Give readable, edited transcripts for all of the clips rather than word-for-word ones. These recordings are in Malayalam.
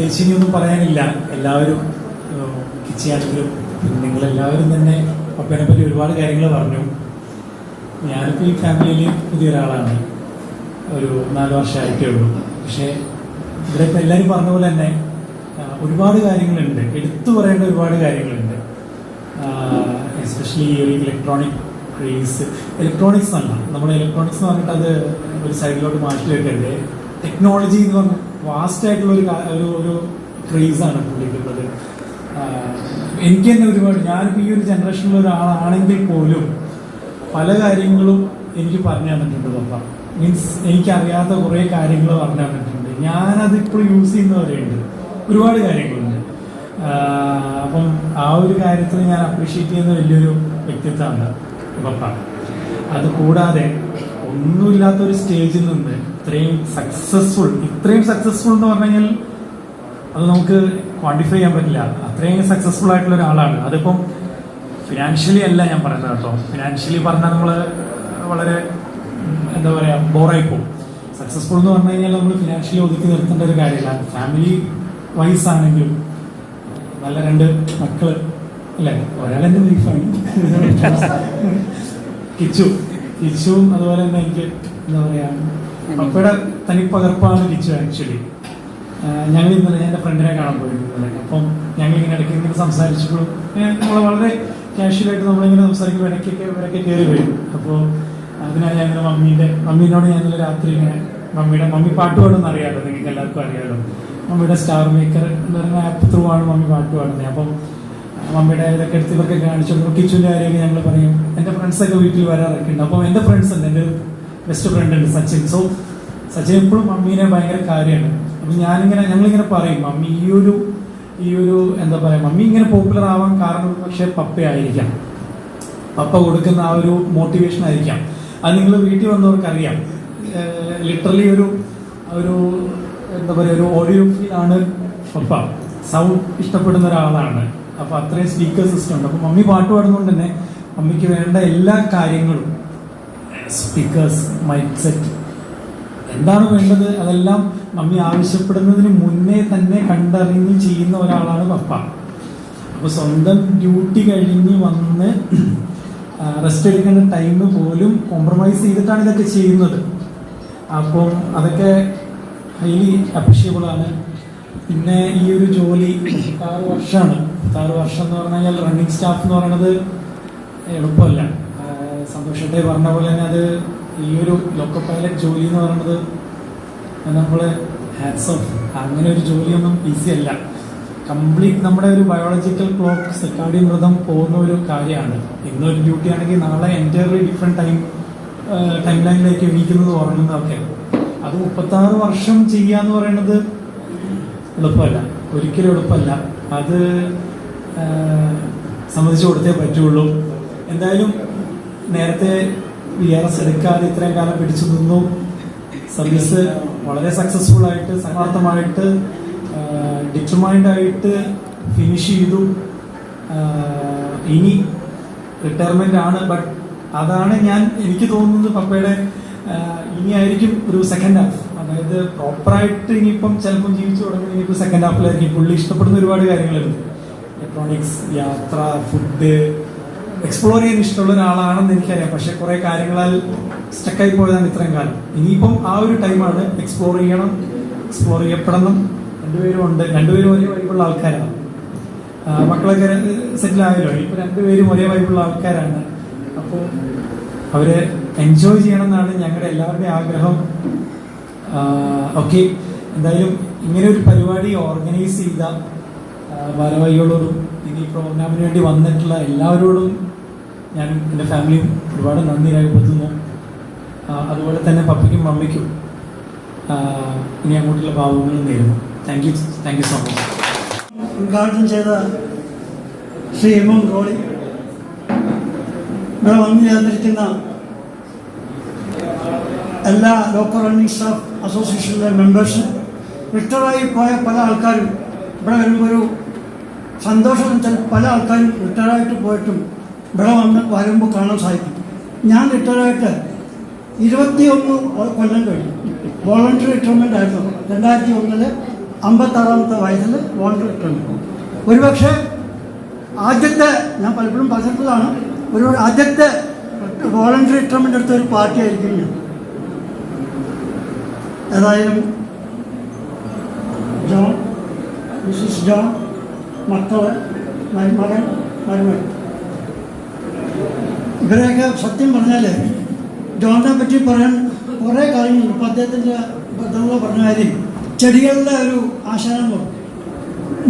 പ്രത്യേകിച്ച് ഇനിയൊന്നും പറയാനില്ല. എല്ലാവരും കിച്ചിയാണെങ്കിലും നിങ്ങളെല്ലാവരും തന്നെ പപ്പേനെ പറ്റി ഒരുപാട് കാര്യങ്ങൾ പറഞ്ഞു. ഞാനിപ്പോൾ ഈ ഫാമിലിയിൽ പുതിയൊരാളാണ്, ഒരു 4 വർഷമായിട്ടേ ഉള്ളൂ. പക്ഷേ ഇവിടെ ഇപ്പോൾ എല്ലാവരും പറഞ്ഞ പോലെ തന്നെ ഒരുപാട് കാര്യങ്ങളുണ്ട്, എടുത്തു പറയേണ്ട ഒരുപാട് കാര്യങ്ങളുണ്ട്. എസ്പെഷ്യലി ഈ ഒരു ഇലക്ട്രോണിക് ക്രേസ്, ഇലക്ട്രോണിക്സ് അല്ല, നമ്മുടെ ഇലക്ട്രോണിക്സ് എന്ന് പറഞ്ഞിട്ട് അത് ഒരു സൈഡിലോട്ട് മാറ്റി വെക്കരുത്. ടെക്നോളജി എന്ന് പറഞ്ഞാൽ വാസ്റ്റ് ആയിട്ടുള്ള ഒരു ക്രേസാണ് പുള്ളിക്കുള്ളത്. എനിക്ക് തന്നെ ഒരുപാട്, ഞാനിപ്പോൾ ഈ ഒരു ജനറേഷനിൽ ഒരാളാണെങ്കിൽ പോലും പല കാര്യങ്ങളും എനിക്ക് പറഞ്ഞു തന്നിട്ടുണ്ട് പപ്പ. മീൻസ് എനിക്കറിയാത്ത കുറേ കാര്യങ്ങൾ പറഞ്ഞു തന്നിട്ടുണ്ട്. ഞാനതിപ്പോൾ യൂസ് ചെയ്യുന്നവരെയുണ്ട്, ഒരുപാട് കാര്യങ്ങളുണ്ട്. അപ്പം ആ ഒരു കാര്യത്തിൽ ഞാൻ അപ്രീഷിയേറ്റ് ചെയ്യുന്ന വലിയൊരു വ്യക്തിത്വമാണ് പപ്പ. അത് കൂടാതെ ഒന്നുമില്ലാത്തൊരു സ്റ്റേജിൽ നിന്ന് ഇത്രയും സക്സസ്ഫുൾ എന്ന് പറഞ്ഞു കഴിഞ്ഞാൽ അത് നമുക്ക് ക്വാണ്ടിഫൈ ചെയ്യാൻ പറ്റില്ല. അത്രയും സക്സസ്ഫുൾ ആയിട്ടുള്ള ഒരാളാണ്. അതിപ്പം ഫിനാൻഷ്യലി അല്ല ഞാൻ പറയുന്നത് കേട്ടോ. ഫിനാൻഷ്യലി പറഞ്ഞാൽ നമ്മൾ വളരെ എന്താ പറയുക, ബോറായി പോകും. സക്സസ്ഫുൾ എന്ന് പറഞ്ഞു കഴിഞ്ഞാൽ നമ്മൾ ഫിനാൻഷ്യലി ഒതുക്കി നിർത്തേണ്ട ഒരു കാര്യമില്ല. ഫാമിലി വൈസ് ആണെങ്കിലും നല്ല 2 മക്കള് അല്ലേ, ഒരാളെൻ്റെ വൈഫാണ് കിച്ചുവും അതുപോലെ തന്നെ എനിക്ക് എന്താ പറയുക പപ്പയുടെ തനിപ്പകർപ്പാണ് കിച്ചു. ആക്ച്വലി ഞങ്ങൾ ഇന്നലെ എൻ്റെ ഫ്രണ്ടിനെ കാണാൻ പോയിരുന്നത്. അപ്പം ഞങ്ങളിങ്ങനെ ഇടയ്ക്ക് സംസാരിച്ചപ്പോഴും നമ്മൾ വളരെ കാഷ്വലായിട്ട് നമ്മളിങ്ങനെ സംസാരിക്കുമ്പോൾ ഇവരൊക്കെ കയറി വരും. അപ്പോൾ അതിനാണ് ഞാൻ മമ്മീനോട് ഞാൻ ഇന്നലെ രാത്രി ഇങ്ങനെ മമ്മി പാട്ട് പാടുമെന്ന് അറിയാമല്ലോ, നിങ്ങൾക്ക് എല്ലാവർക്കും അറിയാമല്ലോ. മമ്മിയുടെ സ്റ്റാർ മേക്കർ എന്ന് പറയുന്ന ആപ്പ് ത്രൂ ആണ് മമ്മി പാട്ട് പാടുന്നത്. അപ്പം മമ്മിയുടെ ഇതൊക്കെ എടുത്ത് ഇവർക്ക് കാണിച്ചു കൊടുക്കും. കിച്ചുവിൻ്റെ കാര്യമൊക്കെ ഞങ്ങൾ പറയും. എൻ്റെ ഫ്രണ്ട്സൊക്കെ വീട്ടിൽ വരാറൊക്കെ ഉണ്ട്. അപ്പം എൻ്റെ ഫ്രണ്ട്സ് ഉണ്ട്, എൻ്റെ ഒരു ബെസ്റ്റ് ഫ്രണ്ട് ഉണ്ട് സച്ചിൻ. സച്ചിൻ എപ്പോഴും മമ്മീനെ ഭയങ്കര കാര്യമാണ്. അപ്പം ഞങ്ങളിങ്ങനെ പറയും, മമ്മി ഈ ഒരു എന്താ പറയുക, മമ്മി ഇങ്ങനെ പോപ്പുലർ ആവാൻ കാരണം പക്ഷേ പപ്പയായിരിക്കാം. പപ്പ കൊടുക്കുന്ന ആ ഒരു മോട്ടിവേഷൻ ആയിരിക്കാം. അത് നിങ്ങൾ വീട്ടിൽ വന്നവർക്കറിയാം. ലിറ്ററലി ഒരു എന്താ പറയുക, ഒരു ഓഡിയോ ഫീലാണ് പപ്പ. സൗണ്ട് ഇഷ്ടപ്പെടുന്ന ഒരാളാണ്. അപ്പോൾ അത്രയും സ്പീക്കർ സിസ്റ്റം ഉണ്ട്. അപ്പോൾ മമ്മി പാട്ട് പാടുന്നതുകൊണ്ട് തന്നെ മമ്മിക്ക് വേണ്ട എല്ലാ കാര്യങ്ങളും, സ്പീക്കേഴ്സ്, മൈക്ക് സെറ്റ്, എന്താണ് വേണ്ടത് അതെല്ലാം മമ്മി ആവശ്യപ്പെടുന്നതിന് മുന്നേ തന്നെ കണ്ടറിഞ്ഞ് ചെയ്യുന്ന ഒരാളാണ് പപ്പ. അപ്പോൾ സ്വന്തം ഡ്യൂട്ടി കഴിഞ്ഞ് വന്ന് റെസ്റ്റ് എടുക്കേണ്ട ടൈം പോലും കോംപ്രമൈസ് ചെയ്തിട്ടാണ് ഇതൊക്കെ ചെയ്യുന്നത്. അപ്പം അതൊക്കെ ഹൈലി അപ്രീഷിയബിൾ ആണ്. പിന്നെ ഈ ഒരു ജോലി 6 വർഷമാണ്. 6 വർഷം എന്ന് പറഞ്ഞു കഴിഞ്ഞാൽ റണ്ണിങ് സ്റ്റാഫ് എന്ന് പറയുന്നത് എളുപ്പമല്ല. സന്തോഷത്തെ പറഞ്ഞ പോലെ തന്നെ അത് ഈ ഒരു ലോക്കോ പൈലറ്റ് ജോലി എന്ന് പറയുന്നത് നമ്മൾ ഹാറ്റ്സ് ഓഫ്. അങ്ങനെ ഒരു ജോലിയൊന്നും ഈസി അല്ല. കംപ്ലീറ്റ് നമ്മുടെ ഒരു ബയോളജിക്കൽ ക്ലോക്ക് സെക്കാർഡിയൻ വ്രതം പോകുന്ന ഒരു കാര്യമാണ്. ഇന്നൊരു ഡ്യൂട്ടി ആണെങ്കിൽ നാളെ എൻറ്റയർലി ഡിഫറെൻറ്റ് ടൈം ലൈനിലേക്ക് എണീക്കുന്നത് ഉറങ്ങുന്നതൊക്കെ. അത് 36 വർഷം ചെയ്യാന്ന് പറയുന്നത് എളുപ്പമല്ല, ഒരിക്കലും എളുപ്പമല്ല. അത് സമ്മതിച്ചു കൊടുത്തേ പറ്റുള്ളൂ. എന്തായാലും നേരത്തെ VRS എടുക്കാതെ ഇത്രയും കാലം പിടിച്ചു നിന്നു. സർവീസ് വളരെ സക്സസ്ഫുൾ ആയിട്ട്, സമർത്ഥമായിട്ട്, ഡിറ്റർമൈൻഡ് ആയിട്ട് ഫിനിഷ് ചെയ്തു. ഇനി റിട്ടയർമെന്റ് ആണ്. ബട്ട് അതാണ് എനിക്ക് തോന്നുന്നത് പപ്പയുടെ ഇനിയായിരിക്കും ഒരു സെക്കൻഡ് ഹാഫ്. അതായത് പ്രോപ്പറായിട്ട് ഇനിയിപ്പം ചിലപ്പം ജീവിച്ചു തുടങ്ങുന്ന ഇനിയിപ്പോൾ സെക്കൻഡ് ഹാഫിലായിരിക്കും. പുള്ളി ഇഷ്ടപ്പെടുന്ന ഒരുപാട് കാര്യങ്ങളുണ്ട്. ഇലക്ട്രോണിക്സ്, യാത്ര, ഫുഡ്, എക്സ്പ്ലോർ ചെയ്യാൻ ഇഷ്ടമുള്ള ഒരാളാണെന്ന് എനിക്കറിയാം. പക്ഷെ കുറെ കാര്യങ്ങളാൽ സ്റ്റക്കായി പോയതാണ് ഇത്രയും കാലം. ഇനിയിപ്പം ആ ഒരു ടൈമാണ്. എക്സ്പ്ലോർ ചെയ്യണം, എക്സ്പ്ലോർ ചെയ്യപ്പെടണം. രണ്ടുപേരും ഒരേ വൈബുള്ള ആൾക്കാരാണ്. മക്കളൊക്കെ സെറ്റിൽ ആയല്ലോ. ഇപ്പൊ 2 പേരും ഒരേ വൈബുള്ള ആൾക്കാരാണ്. അപ്പോൾ അവരെ എൻജോയ് ചെയ്യണം എന്നാണ് ഞങ്ങളുടെ എല്ലാവരുടെയും ആഗ്രഹം. ഓക്കെ, എന്തായാലും ഇങ്ങനെ ഒരു പരിപാടി ഓർഗനൈസ് ചെയ്ത ഭാരവാഹികളോടും ഈ പ്രോഗ്രാമിന് വേണ്ടി വന്നിട്ടുള്ള എല്ലാവരോടും ഞാനും എൻ്റെ ഫാമിലിയും ഒരുപാട് നന്ദി രേഖപ്പെടുത്തുന്നു. അതുപോലെ തന്നെ പപ്പയ്ക്കും മമ്മിക്കും ഇനി അങ്ങോട്ടുള്ള ഭാവങ്ങളും നേരുന്നു. Thank you so much. ഉദ്ഘാടനം ചെയ്ത ശ്രീ എം റോളി, ഇവിടെ വന്നു ചേർന്നിരിക്കുന്ന എല്ലാ ലോക്കൽ റണ്ണിംഗ് സ്റ്റാഫ് അസോസിയേഷനിലെ മെമ്പേഴ്സും, റിട്ടയറായി പോയ പല ആൾക്കാരും ഇവിടെ വരുമ്പോൾ ഒരു സന്തോഷം എന്ന് വെച്ചാൽ പല ആൾക്കാരും റിട്ടയറായിട്ട് പോയിട്ടും ഇവിടെ വരുമ്പോൾ കാണാൻ സാധിക്കും. ഞാൻ റിട്ടയറായിട്ട് 21 കൊല്ലം കഴിഞ്ഞു. വോളണ്ടറി റിട്ടയർമെൻ്റ് ആയിരുന്നു. 2001 56-ാമത്തെ വയസ്സിൽ വോളണ്ടറി റിട്ടയർമെൻറ്റ്. ഒരുപക്ഷെ ആദ്യത്തെ, ഞാൻ പലപ്പോഴും പറഞ്ഞിട്ടുള്ളതാണ്, ആദ്യത്തെ വോളണ്ടറി റിട്ടയർമെൻ്റ് എടുത്ത ഒരു പാർട്ടി ആയിരിക്കും ഞാൻ. ഏതായാലും ജോൺ, മിസ്സിസ് ജോൺ, മക്കള്, മരുമകൻ, മരുമകൻ, ഇവരെയൊക്കെ സത്യം പറഞ്ഞാൽ ജോണിനെ പറ്റി പറയാൻ കുറേ കാര്യങ്ങളുണ്ട്. ഇപ്പോൾ അദ്ദേഹത്തിൻ്റെ ബന്ധങ്ങൾ പറഞ്ഞ കാര്യം, ചെടികളുടെ ഒരു ആശാനം പോലെ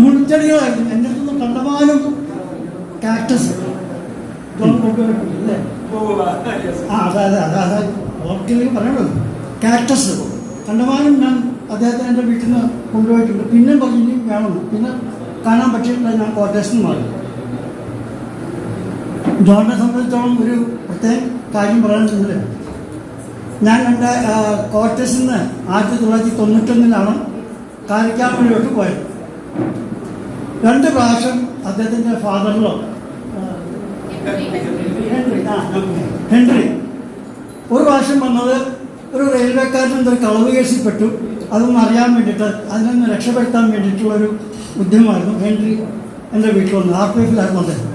മുൾച്ചെടികളായിരുന്നു. എൻ്റെ അടുത്തൊന്നും കണ്ടമാനം കാക്ടസ് ജോൺ കൊണ്ടുപോയിട്ടില്ലേ? അതെ ഓർക്കിലേക്ക് പറയണത് കാക്ടസ് കണ്ടമാനം ഞാൻ അദ്ദേഹത്തിന് എൻ്റെ വീട്ടിൽ നിന്ന് കൊണ്ടുപോയിട്ടുണ്ട്. പിന്നെ പറഞ്ഞു വേണമെന്ന്, പിന്നെ കാണാൻ പറ്റിയിട്ടില്ല. ഞാൻ ക്വാർട്ടേഴ്സിൽ നിന്ന് മാറി. ജോണിനെ സംബന്ധിച്ചോളം ഒരു പ്രത്യേക കാര്യം പറയാനുള്ളത്, ഞാൻ എൻ്റെ ക്വാർട്ടേഴ്സിൽ നിന്ന് 1991 കാലിക്കാമണിലോട്ട് പോയത്. 2 പ്രാവശ്യം അദ്ദേഹത്തിൻ്റെ ഫാദറിലോ ഹെൻറി ഒരു പ്രാവശ്യം വന്നത് ഒരു റെയിൽവേക്കാരൻ എന്തൊരു കളവ് കേസിൽപ്പെട്ടു. അതൊന്നും അറിയാൻ വേണ്ടിയിട്ട്, അതിനൊന്ന് രക്ഷപ്പെടുത്താൻ വേണ്ടിയിട്ടുള്ളൊരു ഉദ്യമമായിരുന്നു. ഹെൻറി എൻ്റെ വീട്ടിൽ വന്നു. RPF-ലായിരുന്നു അദ്ദേഹം.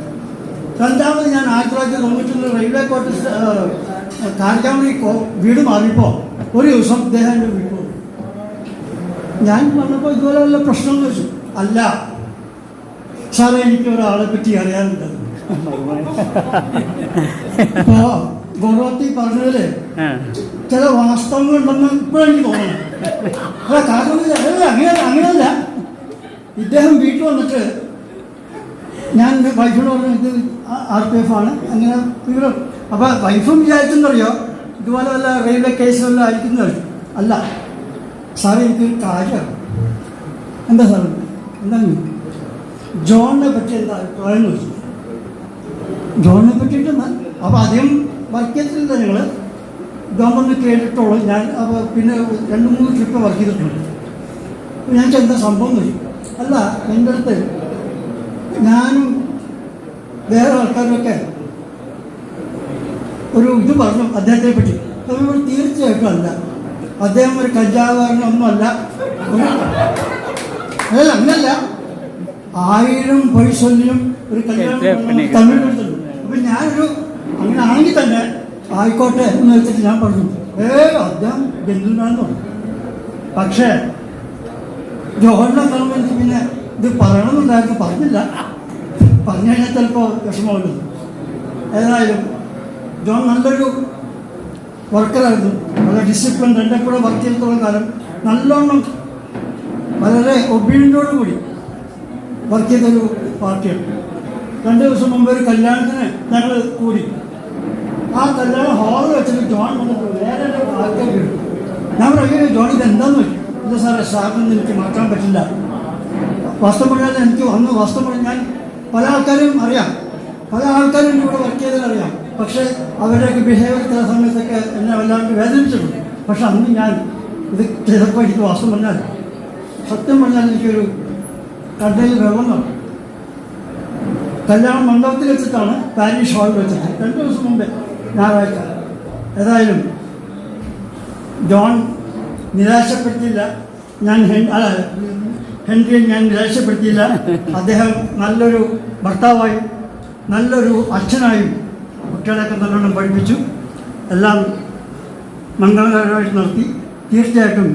രണ്ടാമത് ഞാൻ 1991 റെയിൽവേ ക്വാർട്ടേഴ്സ് കാലിക്കാമണി വീട് മാറിയപ്പോൾ ഒരു ദിവസം അദ്ദേഹം എൻ്റെ വീട്ടിൽ വന്നു. ഞാൻ വന്നപ്പോൾ ഇതുപോലെ വല്ല പ്രശ്നം വെച്ചു. അല്ല സാറേ, എനിക്ക് ഒരാളെ പറ്റി അറിയാനുണ്ട്. ഇപ്പോൾ ഗൗരവത്തി പറഞ്ഞതിൽ ചില വാസ്തവങ്ങളുണ്ടെന്ന് ഇപ്പോഴെനിക്ക് തോന്നുന്നു. അങ്ങനെയല്ല. ഇദ്ദേഹം വീട്ടിൽ വന്നിട്ട് ഞാൻ എൻ്റെ വൈഫിനോട് പറഞ്ഞു, ഇത് RPF ആണ്, അങ്ങനെ വിവരം. അപ്പോൾ വൈഫും വിചാരിച്ചെന്നറിയോ ഇതുപോലെ വല്ല റെയിൽവേ കേസ് വല്ല അയക്കുന്നത്. അല്ല സാറേ, എനിക്കൊരു കാര്യമാണ്. എന്താ സാറേ? എന്താണ് ജോണിനെ പറ്റി എന്താ അഭിപ്രായം എന്ന് വെച്ചു. ജോണിനെ പറ്റിയിട്ടെന്നാൽ അപ്പോൾ അധികം വർക്ക് ചെയ്തിട്ടില്ല ഞങ്ങൾ. ജോൺ വന്ന് കേട്ടിട്ടുള്ളൂ. ഞാൻ അപ്പോൾ പിന്നെ 2-3 ട്രിപ്പ് വർക്ക് ചെയ്തിട്ടുണ്ട്. ഞാൻ എന്താ സംഭവം എന്ന് വെച്ചു. അല്ല, എൻ്റെ അടുത്ത് ഞാനും വേറെ ആൾക്കാരൊക്കെ ഒരു ഇത് പറഞ്ഞു അദ്ദേഹത്തെ പറ്റി. അതുകൊണ്ട് തീർച്ചയായിട്ടും അല്ല, അദ്ദേഹം ഒരു കഞ്ചാവുകാരനൊന്നുമല്ല. അതല്ല, അങ്ങനല്ല. 1000 പൈസയിലും ഒരു കല്യാണം തമിഴ് കൊടുത്തിട്ടുണ്ട്. അപ്പം ഞാനൊരു അങ്ങനെ ആണെങ്കിൽ തന്നെ ആയിക്കോട്ടെ എന്ന് വെച്ചിട്ട് ഞാൻ പറഞ്ഞു, അദ്ദേഹം ജെന്റിൽമാനെന്ന് പറഞ്ഞു. പക്ഷേ ജോണിനെ സംബന്ധിച്ച് പിന്നെ ഇത് പറയണമെന്നുണ്ടായിരുന്നു, പറഞ്ഞില്ല. പറഞ്ഞു കഴിഞ്ഞാൽ ചിലപ്പോൾ വിഷമമല്ലോ. ഏതായാലും ജോൺ നല്ലൊരു വർക്കറായിരുന്നു, വളരെ ഡിസിപ്ലിൻ. എൻ്റെ കൂടെ വർക്ക് ചെയ്തിട്ടുള്ള കാലം നല്ലോണം വളരെ ഒബീഡിയൻ്റോടു കൂടി വർക്ക് ചെയ്തൊരു പാർട്ടിയാണ്. 2 ദിവസം മുമ്പ് ഒരു കല്യാണത്തിന് ഞങ്ങൾ കൂടി. ആ കല്യാണ ഹാളിൽ വെച്ചിട്ട് ജോൺ വന്നിട്ട് വേറെ ആൾക്കാർ കിട്ടും. ഞാൻ പറയുന്നത്, ജോൺ ഇത് എന്താണെന്ന് വെച്ചു. ഇല്ല സാറേ, സാറിനൊന്നും എനിക്ക് മാറ്റാൻ പറ്റില്ല. വാസ്തവം പറഞ്ഞാൽ എനിക്ക് വന്ന് വാസ്തവം പറഞ്ഞാൽ ഞാൻ പല ആൾക്കാരും അറിയാം, പല ആൾക്കാരും എൻ്റെ കൂടെ വർക്ക് ചെയ്തതിനറിയാം. പക്ഷേ അവരുടെയൊക്കെ ബിഹേവിയർ ചില സമയത്തൊക്കെ എന്നെ വല്ലാണ്ട് വേദനിച്ചിട്ടുണ്ട്. പക്ഷെ അന്ന് ഞാൻ ഇത് ചെയ്തപ്പോൾ എനിക്ക് വാസ്തവം പറഞ്ഞാൽ, സത്യം പറഞ്ഞാൽ എനിക്കൊരു കണ്ടയിൽ വെള്ളം നടന്നു. കല്യാണം മണ്ഡപത്തിൽ വെച്ചിട്ടാണ്, പാരീഷ് ഹാളിൽ വെച്ചിട്ട് 2 ദിവസം മുമ്പേ, ഞായറാഴ്ച. ഏതായാലും ജോൺ നിരാശപ്പെടുത്തിയില്ല. ഹെൻറിയെ ഞാൻ നിരാശപ്പെടുത്തിയില്ല. അദ്ദേഹം നല്ലൊരു ഭർത്താവായും നല്ലൊരു അച്ഛനായും കുട്ടികളെയൊക്കെ നല്ലോണം പഠിപ്പിച്ചു. എല്ലാം മംഗളകരമായിട്ട് നടത്തി. തീർച്ചയായിട്ടും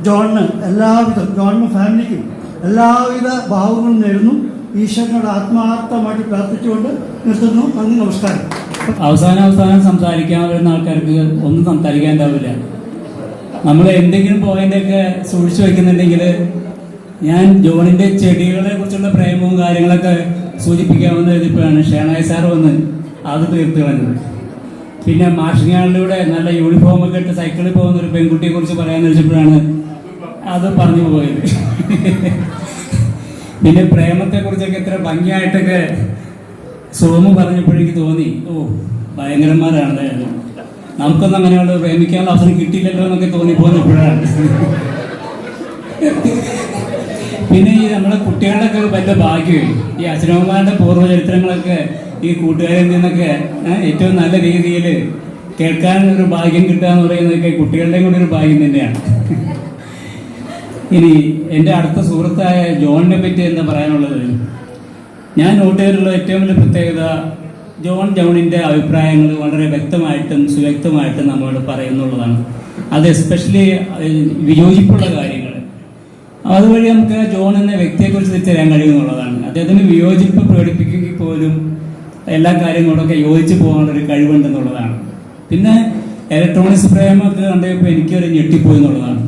ജോണിനും ഫാമിലിക്കും എല്ലാവിധ ഭാവങ്ങളും നേരുന്നു. ഈശ്വരനോട് ആത്മാർത്ഥമായിട്ട് പ്രാർത്ഥിച്ചുകൊണ്ട് നിർത്തുന്നു. നന്ദി, നമസ്കാരം. അവസാനം സംസാരിക്കാൻ വരുന്ന ആൾക്കാർക്ക് ഒന്നും സംസാരിക്കാൻ ഉണ്ടാവില്ല. നമ്മൾ എന്തെങ്കിലും പോയിന്റൊക്കെ സൂക്ഷിച്ചു വെക്കുന്നുണ്ടെങ്കിൽ, ഞാൻ ജോണിന്റെ ചെടികളെ കുറിച്ചുള്ള പ്രേമവും കാര്യങ്ങളൊക്കെ സൂചിപ്പിക്കാമെന്ന് എഴുതിയപ്പോഴാണ് ഷേണായി സാർ വന്ന് അത് തീർത്ത് കളഞ്ഞത്. പിന്നെ മാഷിങ്ങാളിലൂടെ നല്ല യൂണിഫോമൊക്കെ ഇട്ട് സൈക്കിളിൽ പോകുന്ന ഒരു പെൺകുട്ടിയെ കുറിച്ച് പറയാൻ വെച്ചപ്പോഴാണ് അത് പറഞ്ഞു പോയത്. പിന്നെ പ്രേമത്തെക്കുറിച്ചൊക്കെ ഇത്ര ഭംഗിയായിട്ടൊക്കെ സോമു പറഞ്ഞപ്പോഴേക്ക് തോന്നി, ഭയങ്കരന്മാരാണ്, നമുക്കൊന്നും അങ്ങനെയുള്ള പ്രേമിക്കാനുള്ള അവസരം കിട്ടിയില്ലല്ലോ എന്നൊക്കെ തോന്നിപ്പോന്നപ്പോഴാണ്. പിന്നെ ഈ നമ്മുടെ കുട്ടികളുടെയൊക്കെ വലിയ ഭാഗ്യം, ഈ അച്ഛനമ്മമാരുടെ പൂർവ്വചരിത്രങ്ങളൊക്കെ ഈ കൂട്ടുകാരിൽ നിന്നൊക്കെ ഏറ്റവും നല്ല രീതിയിൽ കേൾക്കാൻ ഒരു ഭാഗ്യം കിട്ടുക എന്ന് പറയുന്നതൊക്കെ കുട്ടികളുടെയും കൂടി ഒരു ഭാഗ്യം തന്നെയാണ്. ഇനി എൻ്റെ അടുത്ത സുഹൃത്തായ ജോണിനെ പറ്റി എന്താ പറയാനുള്ളത്, ഞാൻ നോട്ട് ചെയ്തിട്ടുള്ള ഏറ്റവും വലിയ പ്രത്യേകത ജോണിൻ്റെ അഭിപ്രായങ്ങൾ വളരെ വ്യക്തമായിട്ടും സുവ്യക്തമായിട്ടും നമ്മളോട് പറയുന്നുള്ളതാണ്. അത് എസ്പെഷ്യലി വിയോജിപ്പുള്ള കാര്യങ്ങൾ അതുവഴി നമുക്ക് ജോൺ എന്ന വ്യക്തിയെക്കുറിച്ച് തിരിച്ചറിയാൻ കഴിയുമെന്നുള്ളതാണ്. അദ്ദേഹത്തിന് വിയോജിപ്പ് പ്രകടിപ്പിക്കുമെങ്കിൽ പോലും എല്ലാ കാര്യങ്ങളോടൊക്കെ യോജിച്ച് പോകാനുള്ള ഒരു കഴിവുണ്ടെന്നുള്ളതാണ്. പിന്നെ ഇലക്ട്രോണിക്സ് പ്രേമൊക്കെ കണ്ടപ്പോൾ എനിക്കൊരു ഞെട്ടിപ്പോയി എന്നുള്ളതാണ്.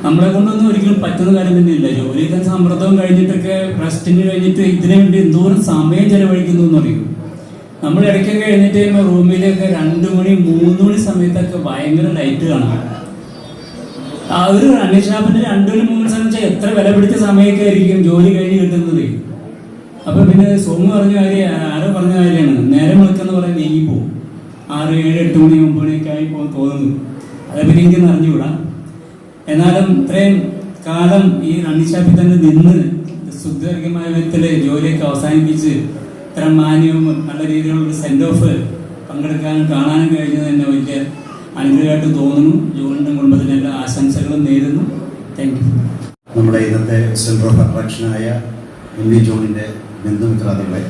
നമ്മളെ കൊണ്ടൊന്നും ഒരിക്കലും പറ്റുന്ന കാര്യം തന്നെയില്ല. ജോലിയൊക്കെ സമ്മർദ്ദവും കഴിഞ്ഞിട്ടൊക്കെ റെസ്റ്റിന് കഴിഞ്ഞിട്ട് ഇതിനു വേണ്ടി എന്തോരം സമയം ചെലവഴിക്കുന്നു എന്നറിയും. നമ്മൾ ഇടയ്ക്കൊക്കെ എഴുന്നേറ്റ് കഴിയുമ്പോൾ റൂമിലൊക്കെ 2 മണി 3 മണി സമയത്തൊക്കെ ഭയങ്കര ലൈറ്റ് കാണാം. ആ ഒരു അന്വേഷണാപ്പിന്റെ 2 മണി 3 സമയം വെച്ചാൽ എത്ര വില പിടിച്ച സമയമൊക്കെ ആയിരിക്കും ജോലി കഴിഞ്ഞ് കിട്ടുന്നത്. അപ്പൊ പിന്നെ സോമു പറഞ്ഞ കാര്യം ആരോ പറഞ്ഞ കാര്യമാണ്, നേരം വിളിക്കെന്ന് പറയാൻ നീങ്ങി പോകും. 6, 7, 8 മണി 9 മണിയൊക്കെ ആയി പോകും തോന്നുന്നു. അതേപ്പറ്റി എനിക്കൊന്നും അറിഞ്ഞുകൂടാ. എന്നാലും ഇത്രയും കാലം ഈ റണ്ണിങ് ഷാപ്പിൽ തന്നെ നിന്ന് സുദീർഘമായ വിധത്തില് ജോലിയൊക്കെ അവസാനിപ്പിച്ച് ഇത്ര മാന്യവും നല്ല രീതിയിലുള്ള സെൻഡ് ഓഫ് പങ്കെടുക്കാനും കാണാനും കഴിഞ്ഞത് തന്നെ വലിയ അനുഗ്രഹമായിട്ട് തോന്നുന്നു. ജോണിന്റെ കുടുംബത്തിന് എല്ലാ ആശംസകളും നേരുന്നു. Thank you. നമ്മുടെ ഇന്നത്തെ സെൻറ്റർ ഓഫ് അട്രാക്ഷനായ MV ജോണിൻ്റെ ബന്ധുമിത്രാദികളെ,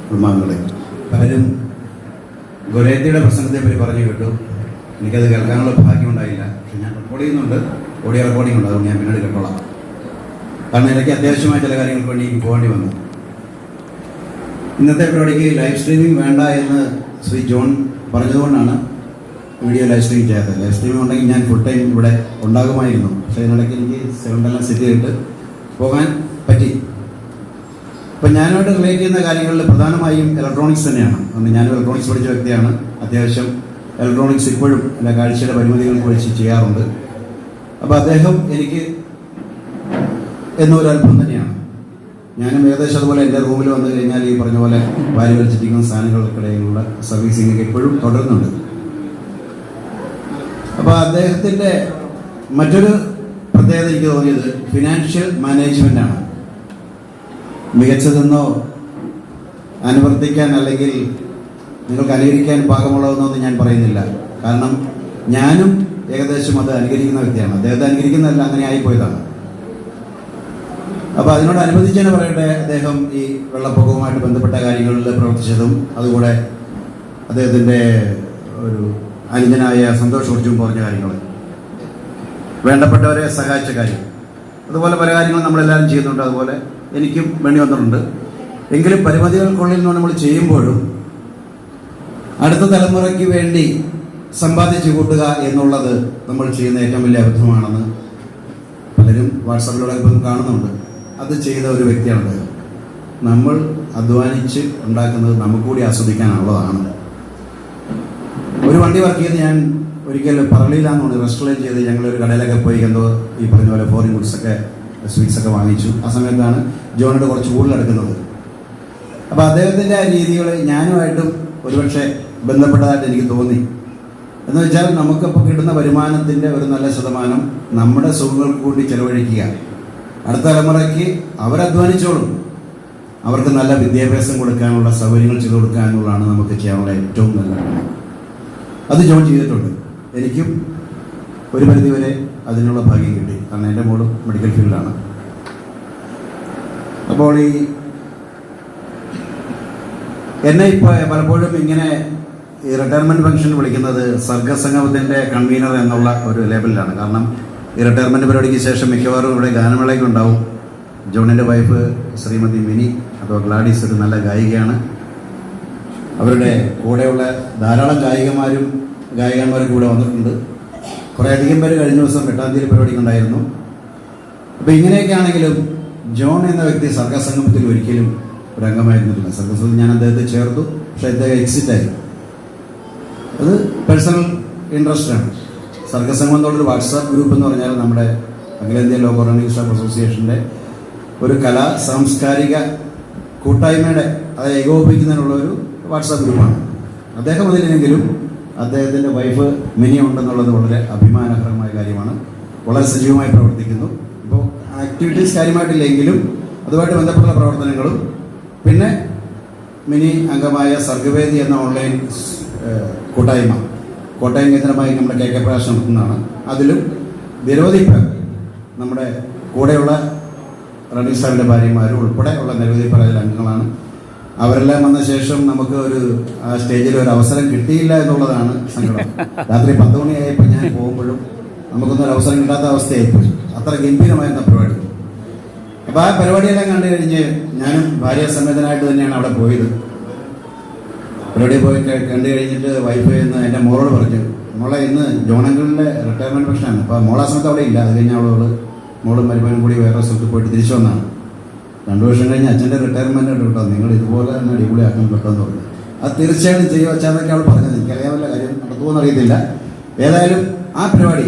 കുടുംബാംഗങ്ങളെ, പലരും ഗൊരേത്തിയുടെ പ്രസംഗത്തെ പറ്റി പറഞ്ഞു കേട്ടു. എനിക്കത് കേൾക്കാനുള്ള ഭാഗ്യമുണ്ടായില്ല. പക്ഷെ ഞാൻ റെക്കോർഡ് ചെയ്യുന്നുണ്ട്, ഓഡിയോ റെക്കോർഡിംഗ് ഉണ്ട്. അതുകൊണ്ട് ഞാൻ പിന്നീട് കേട്ടോളാം. കാരണം എനിക്ക് അത്യാവശ്യമായ ചില കാര്യങ്ങൾക്ക് വേണ്ടി എനിക്ക് പോകേണ്ടി വന്നു. ഇന്നത്തെ പരിപാടിക്ക് ലൈവ് സ്ട്രീമിംഗ് വേണ്ട എന്ന് ശ്രീ ജോൺ പറഞ്ഞതുകൊണ്ടാണ് വീഡിയോ ലൈവ് സ്ട്രീം ചെയ്യാത്തത്. ലൈവ് സ്ട്രീമിംഗ് ഉണ്ടെങ്കിൽ ഞാൻ ഫുൾ ടൈം ഇവിടെ ഉണ്ടാകുമായിരുന്നു. പക്ഷേ ഇതിനിടയ്ക്ക് എനിക്ക് സെവൻഡെല്ലാം സെറ്റ് ചെയ്തിട്ട് പോകാൻ പറ്റി. അപ്പം ഞാനുമായിട്ട് റിലേറ്റ് ചെയ്യുന്ന കാര്യങ്ങളിൽ പ്രധാനമായും ഇലക്ട്രോണിക്സ് തന്നെയാണ്. അതുകൊണ്ട് ഞാനും ഇലക്ട്രോണിക്സ് പഠിച്ച വ്യക്തിയാണ്. അത്യാവശ്യം ഇലക്ട്രോണിക്സ് ഇപ്പോഴും എല്ലാ കാഴ്ചയുടെ പരിമിതികൾക്ക് വെച്ച് ചെയ്യാറുണ്ട്. അപ്പോൾ അദ്ദേഹം എനിക്ക് എന്നൊരു അത്ഭുതം തന്നെയാണ്. ഞാനും ഏകദേശം അതുപോലെ എൻ്റെ റൂമിൽ വന്നു കഴിഞ്ഞാൽ ഈ പറഞ്ഞ പോലെ വാരി വലിച്ചിരിക്കുന്ന സാധനങ്ങൾക്കിടയിലുള്ള സർവീസിംഗ് ഒക്കെ ഇപ്പോഴും തുടരുന്നുണ്ട്. അപ്പോൾ അദ്ദേഹത്തിൻ്റെ മറ്റൊരു പ്രത്യേകത എനിക്ക് തോന്നിയത് ഫിനാൻഷ്യൽ മാനേജ്മെൻ്റാണ്. മികച്ചതെന്നോ അനുവർത്തിക്കാൻ അല്ലെങ്കിൽ നിങ്ങൾക്ക് അനുകരിക്കാൻ പാകമുള്ളതെന്നൊന്നും ഞാൻ പറയുന്നില്ല. കാരണം ഞാനും ഏകദേശം അത് അനുകരിക്കുന്ന വ്യക്തിയാണ്. അദ്ദേഹത്തെ അനുകരിക്കുന്നതല്ല, അങ്ങനെ ആയിപ്പോയതാണ്. അപ്പോൾ അതിനോടനുബന്ധിച്ച് തന്നെ പറയട്ടെ, അദ്ദേഹം ഈ വെള്ളപ്പൊക്കവുമായിട്ട് ബന്ധപ്പെട്ട കാര്യങ്ങളിൽ പ്രവർത്തിച്ചതും അതുകൂടെ അദ്ദേഹത്തിൻ്റെ ഒരു അനുജനായ സന്തോഷ് കുറിച്ചും പറഞ്ഞ കാര്യങ്ങൾ, വേണ്ടപ്പെട്ടവരെ സഹായിച്ച കാര്യം, അതുപോലെ പല കാര്യങ്ങളും നമ്മളെല്ലാവരും ചെയ്യുന്നുണ്ട്. അതുപോലെ എനിക്കും വേണ്ടി വന്നിട്ടുണ്ട്. എങ്കിലും പരിമിതികൾക്കുള്ളിൽ നിന്ന് നമ്മൾ ചെയ്യുമ്പോഴും അടുത്ത തലമുറയ്ക്ക് വേണ്ടി സമ്പാദിച്ചു കൂട്ടുക എന്നുള്ളത് നമ്മൾ ചെയ്യുന്ന ഏറ്റവും വലിയ അബദ്ധമാണെന്ന് പലരും വാട്സാപ്പിലൂടെ ഇപ്പം കാണുന്നുണ്ട്. അത് ചെയ്ത ഒരു വ്യക്തിയാണ്. നമ്മൾ അധ്വാനിച്ച് ഉണ്ടാക്കുന്നത് നമുക്കൂടി ആസ്വദിക്കാനുള്ളതാണ്. ഒരു വണ്ടി വർക്ക് ചെയ്ത് ഞാൻ ഒരിക്കൽ പറളിയിലാന്ന് തോന്നി റെസ്റ്റോറൻറ്റ് ചെയ്ത് ഞങ്ങളൊരു കടയിലൊക്കെ പോയി എന്തോ ഈ പറഞ്ഞ പോലെ ഫോറിൻ ഗുഡ്സൊക്കെ സ്വീറ്റ്സൊക്കെ വാങ്ങിച്ചു. ആ സമയത്താണ് ജോണിയുടെ കുറച്ച് കൂടുതലെടുക്കുന്നത്. അപ്പോൾ അദ്ദേഹത്തിൻ്റെ ആ രീതികൾ ഞാനുമായിട്ടും ഒരുപക്ഷെ ബന്ധപ്പെട്ടതായിട്ട് എനിക്ക് തോന്നി. എന്ന് വെച്ചാൽ നമുക്കിപ്പോൾ കിട്ടുന്ന വരുമാനത്തിൻ്റെ ഒരു നല്ല ശതമാനം നമ്മുടെ സുഖങ്ങൾക്ക് കൂടി ചെലവഴിക്കുക. അടുത്ത തലമുറയ്ക്ക് അവരധ്വാനിച്ചോളും. അവർക്ക് നല്ല വിദ്യാഭ്യാസം കൊടുക്കാനുള്ള സൗകര്യങ്ങൾ ചെയ്തു കൊടുക്കാനുള്ളതാണ് നമുക്ക് ചെയ്യാനുള്ള ഏറ്റവും നല്ല. അത് ജോൺ ചെയ്തിട്ടുണ്ട്. എനിക്കും ഒരു പരിധിവരെ അതിനുള്ള ഭാഗ്യം കിട്ടി. കാരണം എൻ്റെ മോളും മെഡിക്കൽ ഫീൽഡിലാണ്. അപ്പോൾ എന്നെ ഇപ്പോൾ പലപ്പോഴും ഇങ്ങനെ ഈ റിട്ടയർമെൻറ്റ് ഫംഗ്ഷൻ വിളിക്കുന്നത് സർഗസംഗമത്തിൻ്റെ കൺവീനർ എന്നുള്ള ഒരു ലേബലിലാണ്. കാരണം ഈ റിട്ടയർമെൻറ്റ് പരിപാടിക്ക് ശേഷം മിക്കവാറും ഇവിടെ ഗാനമേളയൊക്കെ ഉണ്ടാവും. ജോണിൻ്റെ വൈഫ് ശ്രീമതി മിനി അഥവാ ഗ്ലാഡീസ് ഒരു നല്ല ഗായികയാണ്. അവരുടെ കൂടെയുള്ള ധാരാളം ഗായകന്മാരൊക്കെ ഇവിടെ വന്നിട്ടുണ്ട്. കുറേയധികം പേര് കഴിഞ്ഞ ദിവസം 8-ാം തീയതി പരിപാടിക്കുണ്ടായിരുന്നു. അപ്പോൾ ഇങ്ങനെയൊക്കെ ആണെങ്കിലും ജോൺ എന്ന വ്യക്തി സർഗസംഗമത്തിൽ ഒരിക്കലും ഒരു അംഗമായിരുന്നില്ല. സർഗസംഗത്തിൽ ഞാൻ അദ്ദേഹത്തെ ചേർത്തു, പക്ഷേ അദ്ദേഹം എക്സിറ്റായി. അത് പേഴ്സണൽ ഇൻട്രസ്റ്റാണ്. സർഗസംഗം എന്നുള്ളൊരു വാട്സാപ്പ് ഗ്രൂപ്പ് എന്ന് പറഞ്ഞാൽ നമ്മുടെ അഖിലേന്ത്യാ ലോക റണ്ണിങ് സ്റ്റാഫ് അസോസിയേഷൻ്റെ ഒരു കലാ സാംസ്കാരിക കൂട്ടായ്മയുടെ അത് ഏകോപിപ്പിക്കുന്നതിനുള്ള ഒരു വാട്സാപ്പ് ഗ്രൂപ്പാണ്. അദ്ദേഹം അതിലെങ്കിലും അദ്ദേഹത്തിൻ്റെ വൈഫ് മിനി ഉണ്ടെന്നുള്ളത് വളരെ അഭിമാനകരമായ കാര്യമാണ്. വളരെ സജീവമായി പ്രവർത്തിക്കുന്നു. ഇപ്പോൾ ആക്ടിവിറ്റീസ് കാര്യമായിട്ടില്ലെങ്കിലും അതുമായിട്ട് ബന്ധപ്പെട്ട പ്രവർത്തനങ്ങളും, പിന്നെ മിനി അംഗമായ സർഗവേദി എന്ന ഓൺലൈൻ കൂട്ടായ്മ കോട്ടയം കേന്ദ്രമായി നമ്മുടെ KK പ്രകാശ് നടത്തുന്നതാണ്. അതിലും നിരവധി പേർ നമ്മുടെ കൂടെയുള്ള റണീഷ് സാറിൻ്റെ ഭാര്യമാരും ഉൾപ്പെടെ ഉള്ള നിരവധി പേരിൽ അംഗങ്ങളാണ്. അവരെല്ലാം വന്ന ശേഷം നമുക്ക് ആ സ്റ്റേജിൽ ഒരു അവസരം കിട്ടിയില്ല എന്നുള്ളതാണ് സങ്കടം. രാത്രി 10 മണിയായപ്പോൾ ഞാൻ പോകുമ്പോഴും നമുക്കൊന്നും ഒരു അവസരം കിട്ടാത്ത അവസ്ഥയായിപ്പോയി. അത്ര ഗംഭീരമായിരുന്ന പരിപാടി. അപ്പോൾ ആ പരിപാടിയെല്ലാം കണ്ടു കഴിഞ്ഞ് ഞാനും ഭാര്യാസമേതനായിട്ട് തന്നെയാണ് അവിടെ പോയത്. പരിപാടി പോയി കണ്ടു കഴിഞ്ഞിട്ട് വൈഫ് എന്ന് എൻ്റെ മോളോട് പറഞ്ഞു, മോളെ ഇന്ന് ജോണങ്കളിലെ റിട്ടയർമെൻറ്റ് ഫംഗ്ഷനാണ്. അപ്പോൾ മോളാ സമയത്ത് അവിടെ ഇല്ല. അത് കഴിഞ്ഞ് മോളും മരുമനും കൂടി വേറെ സ്ഥലത്ത് പോയിട്ട് തിരിച്ചു വന്നാണ്. 2 വർഷം കഴിഞ്ഞ് അച്ഛൻ്റെ റിട്ടയർമെൻറ്റ് കേട്ടോ, നിങ്ങൾ ഇതുപോലെ തന്നെ അടിപൊളിയാക്കാൻ പറ്റുമെന്ന് പറഞ്ഞു. അത് തീർച്ചയായിട്ടും ചെയ്യുക വെച്ചാന്നൊക്കെ അവൾ പറഞ്ഞത്. എനിക്കറിയാമല്ല, കാര്യം നടത്തുമെന്ന് അറിയത്തില്ല. ഏതായാലും ആ പരിപാടി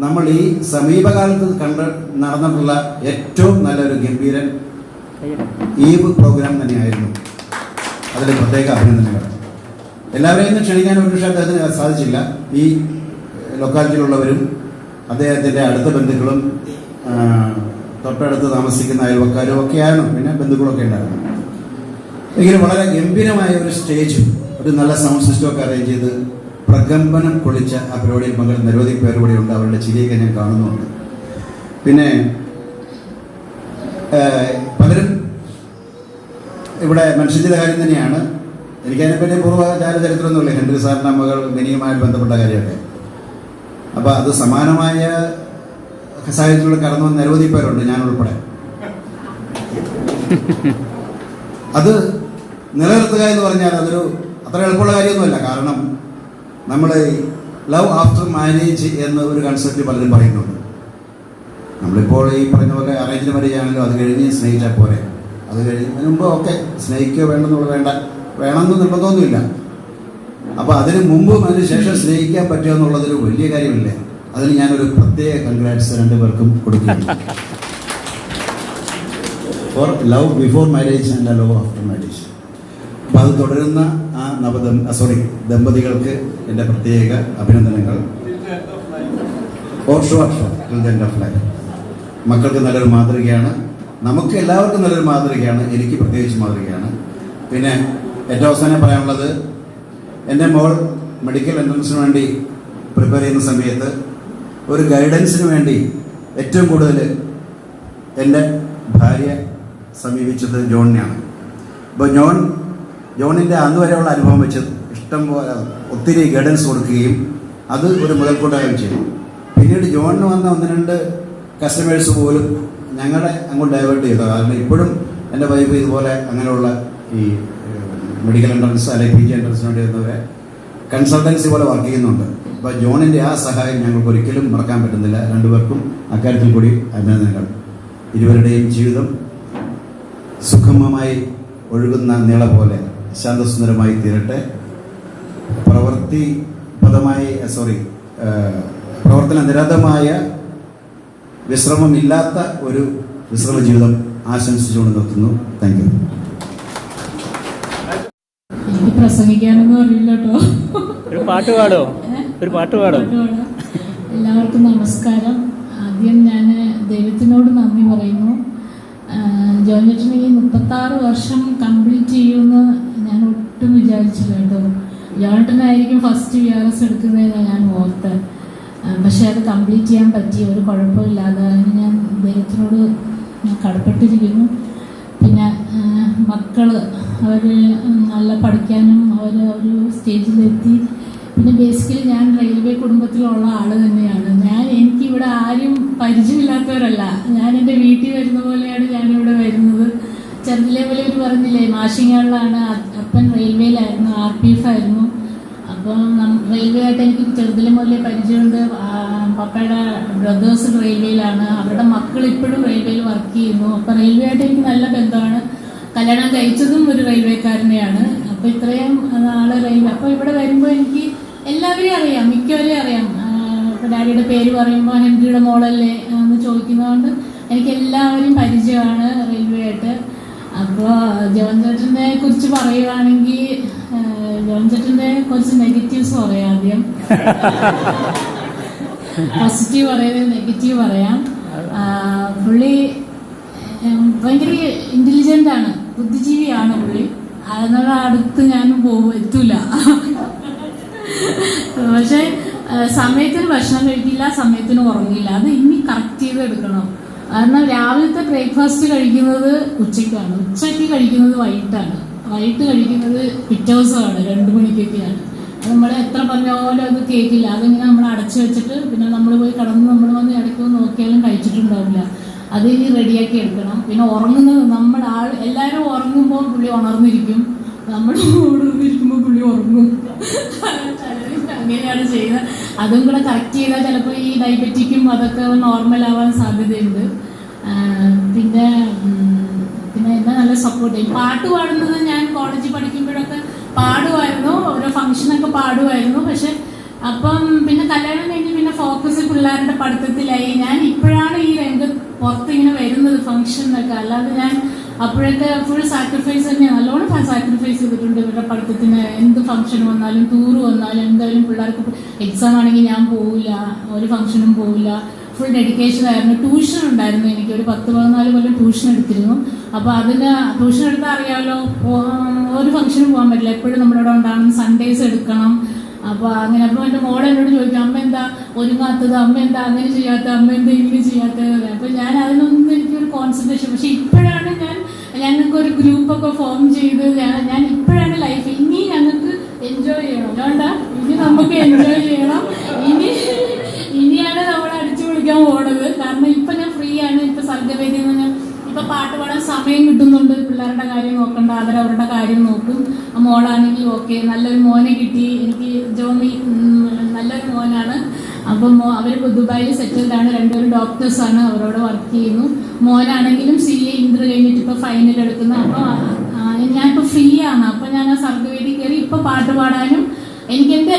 നമ്മൾ ഈ സമീപകാലത്ത് നടന്നിട്ടുള്ള ഏറ്റവും നല്ലൊരു ഗംഭീരൻ ഈവ് പ്രോഗ്രാം തന്നെയായിരുന്നു. അതിൽ പ്രത്യേക അഭിനന്ദനങ്ങൾ. എല്ലാവരെയും ഇന്ന് ക്ഷണിക്കാൻ ഒരു പക്ഷേ അദ്ദേഹത്തിന് സാധിച്ചില്ല. ഈ ലൊക്കാലിറ്റിയിലുള്ളവരും അദ്ദേഹത്തിൻ്റെ അടുത്ത ബന്ധുക്കളും തൊട്ടടുത്ത് താമസിക്കുന്ന അയൽവക്കാരും ഒക്കെയാണ്, പിന്നെ ബന്ധുക്കളൊക്കെ ഉണ്ടായിരുന്നു. എങ്കിലും വളരെ ഗംഭീരമായ ഒരു സ്റ്റേജും ഒരു നല്ല സൗണ്ട് സിസ്റ്റം ഒക്കെ അറേഞ്ച് ചെയ്ത് പ്രകമ്പനം കൊള്ളിച്ച ആ പരിപാടിയിൽ പങ്കെടുത്ത നിരവധി പേർ കൂടെ ഉണ്ട്. അവരുടെ ചിരിയൊക്കെ ഞാൻ കാണുന്നുണ്ട്. പിന്നെ പലരും ഇവിടെ മനുഷ്യൻ്റെ കാര്യം തന്നെയാണ്. എനിക്കതിനെപ്പറ്റി പൂർവ്വകാല ചരിത്രമൊന്നുമില്ല. ഹെൻറി സാറിൻ്റെ മകൾ മിനിയുമായിട്ട് ബന്ധപ്പെട്ട കാര്യമൊക്കെ. അപ്പോൾ അത് സമാനമായ സാഹചര്യത്തിലൂടെ കടന്നു വന്ന നിരവധി പേരുണ്ട്, ഞാൻ ഉൾപ്പെടെ. അത് നിലനിർത്തുക എന്ന് പറഞ്ഞാൽ അതൊരു അത്ര എളുപ്പമുള്ള കാര്യമൊന്നുമല്ല. കാരണം നമ്മൾ ലവ് ആഫ്റ്റർ മാരേജ് എന്ന ഒരു കൺസെപ്റ്റ് പലരും പറയുന്നുണ്ട്. നമ്മളിപ്പോൾ ഈ പറഞ്ഞ പോലെ അറേഞ്ച് മാരേജ് ആണല്ലോ, അത് കഴിഞ്ഞ് സ്നേഹിച്ചാൽ പോരെ. അത് കഴിഞ്ഞതിന് മുമ്പ് ഓക്കെ സ്നേഹിക്കുക വേണമെന്ന് നിർബന്ധമൊന്നുമില്ല. അപ്പോൾ അതിന് മുമ്പും അതിന് ശേഷം സ്നേഹിക്കാൻ പറ്റുക എന്നുള്ളതൊരു വലിയ കാര്യമില്ലേ. അതിന് ഞാനൊരു പ്രത്യേക കൺഗ്രാറ്റ്സ് 2 പേർക്കും കൊടുക്കുകയാണ്. For love before marriage and love after marriage. അപ്പോൾ അത് തുടരുന്ന ആ ദമ്പതികൾക്ക് എൻ്റെ പ്രത്യേക അഭിനന്ദനങ്ങൾ. മക്കൾക്ക് നല്ലൊരു മാതൃകയാണ്, നമുക്ക് എല്ലാവർക്കും നല്ലൊരു മാതൃകയാണ്, എനിക്ക് പ്രത്യേകിച്ച് മാതൃകയാണ്. പിന്നെ ഏറ്റവും അവസാനം പറയാനുള്ളത്, എൻ്റെ മോൾ മെഡിക്കൽ എൻട്രൻസിന് വേണ്ടി പ്രിപ്പയർ ചെയ്യുന്ന സമയത്ത് ഒരു ഗൈഡൻസിന് വേണ്ടി ഏറ്റവും കൂടുതൽ എൻ്റെ ഭാര്യ സമീപിച്ചത് ജോണിനെയാണ്. അപ്പോൾ ജോണിൻ്റെ അന്ന് വരെയുള്ള അനുഭവം വെച്ച് ഒത്തിരി ഗൈഡൻസ് കൊടുക്കുകയും അത് ഒരു മുതൽക്കൂട്ടാകുകയും ചെയ്തു. പിന്നീട് ജോണിന് വന്ന 1-2 കസ്റ്റമേഴ്സ് പോലും ഞങ്ങളെ അങ്ങോട്ട് ഡൈവേർട്ട് ചെയ്തത്. കാരണം ഇപ്പോഴും എൻ്റെ വൈഫ് ഇതുപോലെ അങ്ങനെയുള്ള ഈ മെഡിക്കൽ എൻട്രൻസ് അല്ലെങ്കിൽ PG എൻട്രൻസിന് വേണ്ടി വരുന്നവരെ കൺസൾട്ടൻസി പോലെ വർക്ക് ചെയ്യുന്നുണ്ട്. അപ്പോൾ ജോണിൻ്റെ ആ സഹായം ഞങ്ങൾക്ക് ഒരിക്കലും മറക്കാൻ പറ്റുന്നില്ല. 2 പേർക്കും അക്കാര്യത്തിൽ കൂടി അഭിനന്ദനങ്ങൾ. ഇരുവരുടെയും ജീവിതം സുഗമമായി ഒഴുകുന്ന നിള പോലെ ശാന്തസുന്ദരമായി തീരട്ടെ. പ്രവർത്തന നിരതമായ വിശ്രമമില്ലാത്ത ഒരു വിശ്രമ ജീവിതം ആശംസിച്ചുകൊണ്ട് നിർത്തുന്നു. Thank you. എനിക്ക് പ്രസംഗിക്കാനൊന്നും അറിയില്ല കേട്ടോ. ഒരു പാട്ട് പാടോ? എല്ലാവർക്കും നമസ്കാരം. ആദ്യം ഞാൻ ദൈവത്തിനോട് നന്ദി പറയുന്നു. ജോൺ ചേട്ടന് ഈ 36 വർഷം കംപ്ലീറ്റ് ചെയ്യുമെന്ന് ഞാൻ ഒട്ടും വിചാരിച്ചില്ല കേട്ടോ. ജോണേട്ടനായിരിക്കും ഫസ്റ്റ് VRS എടുക്കുന്നതെന്ന് ഞാൻ ഓർത്ത്. പക്ഷെ അത് കംപ്ലീറ്റ് ചെയ്യാൻ പറ്റി, ഒരു കുഴപ്പമില്ലാതെ. അതിന് ഞാൻ ദൈവത്തിനോട് കടപ്പെട്ടിരിക്കുന്നു. പിന്നെ മക്കൾ അവർ നല്ല പഠിക്കാനും അവർ ഒരു സ്റ്റേജിലെത്തി. പിന്നെ ബേസിക്കലി ഞാൻ റെയിൽവേ കുടുംബത്തിലുള്ള ആൾ തന്നെയാണ്. എനിക്കിവിടെ ആരും പരിചയമില്ലാത്തവരല്ല. ഞാൻ എൻ്റെ വീട്ടിൽ വരുന്ന പോലെയാണ് ഞാനിവിടെ വരുന്നത്. ചെറുതിലെ പോലെ ഒരു പറഞ്ഞില്ലേ, മാഷിങ്ങാളിലാണ്. അപ്പൻ റെയിൽവേയിലായിരുന്നു, RPF ആയിരുന്നു. അപ്പം റെയിൽവേ ആയിട്ട് എനിക്ക് ചെറുതിലെ മുതലേ പരിചയമുണ്ട്. പപ്പയുടെ ബ്രദേഴ്സ് റെയിൽവേയിലാണ്, അവരുടെ മക്കൾ ഇപ്പോഴും റെയിൽവേയിൽ വർക്ക് ചെയ്യുന്നു. അപ്പം റെയിൽവേ ആയിട്ട് എനിക്ക് നല്ല ബന്ധമാണ്. കല്യാണം കഴിച്ചതും ഒരു റെയിൽവേക്കാരനെയാണ്. അപ്പോൾ ഇത്രയും നാളെ റെയിൽവേ. അപ്പോൾ ഇവിടെ വരുമ്പോൾ എനിക്ക് എല്ലാവരെയും അറിയാം, മിക്കവരെയും അറിയാം. ഇപ്പോൾ ഡാഡിയുടെ പേര് പറയുമ്പോൾ ഹെൻറിയുടെ മോളല്ലേ എന്ന് ചോദിക്കുന്നതുകൊണ്ട് എനിക്ക് എല്ലാവരെയും പരിചയമാണ് റെയിൽവേ ആയിട്ട്. അപ്പോൾ ജോൺ ചേട്ടനെ കുറിച്ച് പറയുവാണെങ്കിൽ, ജോൺ ചേട്ടൻ്റെ കുറച്ച് നെഗറ്റീവ്സ് പറയാം. ആദ്യം പോസിറ്റീവ് പറയുന്നത്, നെഗറ്റീവ് പറയാം. പുള്ളി ഭയങ്കര ഇൻ്റലിജൻ്റ് ആണ്, ബുദ്ധിജീവിയാണ് പുള്ളി. അതിനുള്ള അടുത്ത് ഞാൻ എത്തൂല. പക്ഷെ സമയത്തിന് ഭക്ഷണം കഴിക്കില്ല, സമയത്തിന് ഉറങ്ങില്ല. അത് ഇനി കറക്റ്റ് ചെയ്ത് എടുക്കണം. കാരണം രാവിലത്തെ ബ്രേക്ക്ഫാസ്റ്റ് കഴിക്കുന്നത് ഉച്ചയ്ക്കാണ്, ഉച്ചയ്ക്ക് കഴിക്കുന്നത് വൈകിട്ടാണ്, വൈകിട്ട് കഴിക്കുന്നത് പിറ്റേ ദിവസമാണ് 2 മണിക്കൊക്കെയാണ്. അത് നമ്മൾ എത്ര പറഞ്ഞാലും അത് കേൾക്കില്ല. അതിങ്ങനെ നമ്മൾ അടച്ചു വെച്ചിട്ട് പിന്നെ നമ്മൾ പോയി കിടന്ന് നമ്മൾ വന്ന് ഇടയ്ക്ക് നോക്കിയാലും കഴിച്ചിട്ടുണ്ടാവില്ല. അത് ഇനി റെഡിയാക്കി എടുക്കണം. പിന്നെ ഉറങ്ങുന്നത് എല്ലാവരും ഉറങ്ങുമ്പോൾ പുള്ളി ഉണർന്നിരിക്കും, നമ്മൾ ഉണർന്നിരിക്കുമ്പോൾ പുള്ളി ഉറങ്ങും. അങ്ങനെയാണ് ചെയ്യുന്നത്. അതും കൂടെ കറക്റ്റ് ചെയ്താൽ ചിലപ്പോൾ ഈ ഡയബറ്റിക്കും അതൊക്കെ നോർമൽ ആവാൻ സാധ്യതയുണ്ട്. പിന്നെ എന്നെ നല്ല സപ്പോർട്ട് ചെയ്യും. പാട്ട് പാടുന്നത് ഞാൻ കോളേജിൽ പഠിക്കുമ്പോഴൊക്കെ പാടുമായിരുന്നു, ഓരോ ഫംഗ്ഷനൊക്കെ പാടുമായിരുന്നു. പക്ഷെ അപ്പം പിന്നെ കല്യാണം കഴിഞ്ഞ് പിന്നെ ഫോക്കസ് പിള്ളേരുടെ പഠിത്തത്തിലായി. ഞാൻ ഇപ്പോഴാണ് ഈ രംഗത്ത് പുറത്ത് ഇങ്ങനെ വരുന്നത് ഫംഗ്ഷനൊക്കെ. അല്ലാതെ ഞാൻ അപ്പോഴൊക്കെ ഫുൾ സാക്രിഫൈസ് തന്നെയാണ്, നല്ലോണം സാക്രിഫൈസ് ചെയ്തിട്ടുണ്ട് ഇവരുടെ പഠിത്തത്തിന്. എന്ത് ഫംഗ്ഷൻ വന്നാലും ടൂർ വന്നാലും എന്തായാലും പിള്ളേർക്ക് എക്സാം ആണെങ്കിൽ ഞാൻ പോവില്ല, ഒരു ഫംഗ്ഷനും പോവില്ല. ഫുൾ ഡെഡിക്കേഷൻ ആയിരുന്നു. ട്യൂഷൻ ഉണ്ടായിരുന്നു എനിക്ക്, ഒരു 10-14 കൊല്ലം ട്യൂഷൻ എടുത്തിരുന്നു. അപ്പോൾ അതിന് ട്യൂഷൻ എടുത്താൽ അറിയാമല്ലോ, ഒരു ഫംഗ്ഷനും പോകാൻ പറ്റില്ല, എപ്പോഴും നമ്മളിവിടെ ഉണ്ടാകണം, സൺഡേസ് എടുക്കണം. അപ്പോൾ അങ്ങനെ അപ്പോൾ എൻ്റെ മോളെ എന്നോട് ചോദിക്കും, അമ്മ എന്താ ഒരുങ്ങാത്തത്, അമ്മ എന്താ അങ്ങനെ ചെയ്യാത്തത്, അമ്മ എന്താ ഇങ്ങനെ ചെയ്യാത്തത്. അപ്പോൾ ഞാൻ അതിനൊന്നും എനിക്കൊരു കോൺസെൻട്രേഷൻ. പക്ഷെ ഇപ്പോഴാണ് ഞങ്ങൾക്കൊരു ഗ്രൂപ്പൊക്കെ ഫോം ചെയ്ത് ഞാൻ ഇപ്പോഴാണ് ലൈഫ് ഇനി ഞങ്ങൾക്ക് എൻജോയ് ചെയ്യണം. അതുകൊണ്ടാ ഇനി നമുക്ക് എൻജോയ് ചെയ്യണം. ഇനിയാണ് നമ്മൾ അടിച്ചു പൊളിക്കാൻ പോണത്. കാരണം ഇപ്പൊ ഞാൻ ഫ്രീ ആണ്. ഇപ്പൊ സർഗവേദിയിൽ നിന്ന് ഇപ്പൊ പാട്ട് പാടാൻ സമയം കിട്ടുന്നുണ്ട്. പിള്ളേരുടെ കാര്യം നോക്കണ്ട, അവരവരുടെ കാര്യം നോക്കും. മോളാണെങ്കിൽ ഓക്കെ, നല്ലൊരു മോനെ കിട്ടി എനിക്ക്. ജോമി നല്ലൊരു മോനാണ്. അപ്പം അവർ ദുബായിൽ സെറ്റിൽഡാണ്, 2 ഡോക്ടേഴ്സാണ്, അവരോട് വർക്ക് ചെയ്യുന്നു. മോനാണെങ്കിലും CA ഇന്റർ കഴിഞ്ഞിട്ട് ഇപ്പൊ ഫൈനൽ എടുക്കുന്നു. അപ്പോൾ ഞാനിപ്പോൾ ഫ്രീ ആണ്. അപ്പോൾ ഞാൻ ആ സർഗവേദി കയറി ഇപ്പൊ പാട്ട് പാടാനും എനിക്ക് എൻ്റെ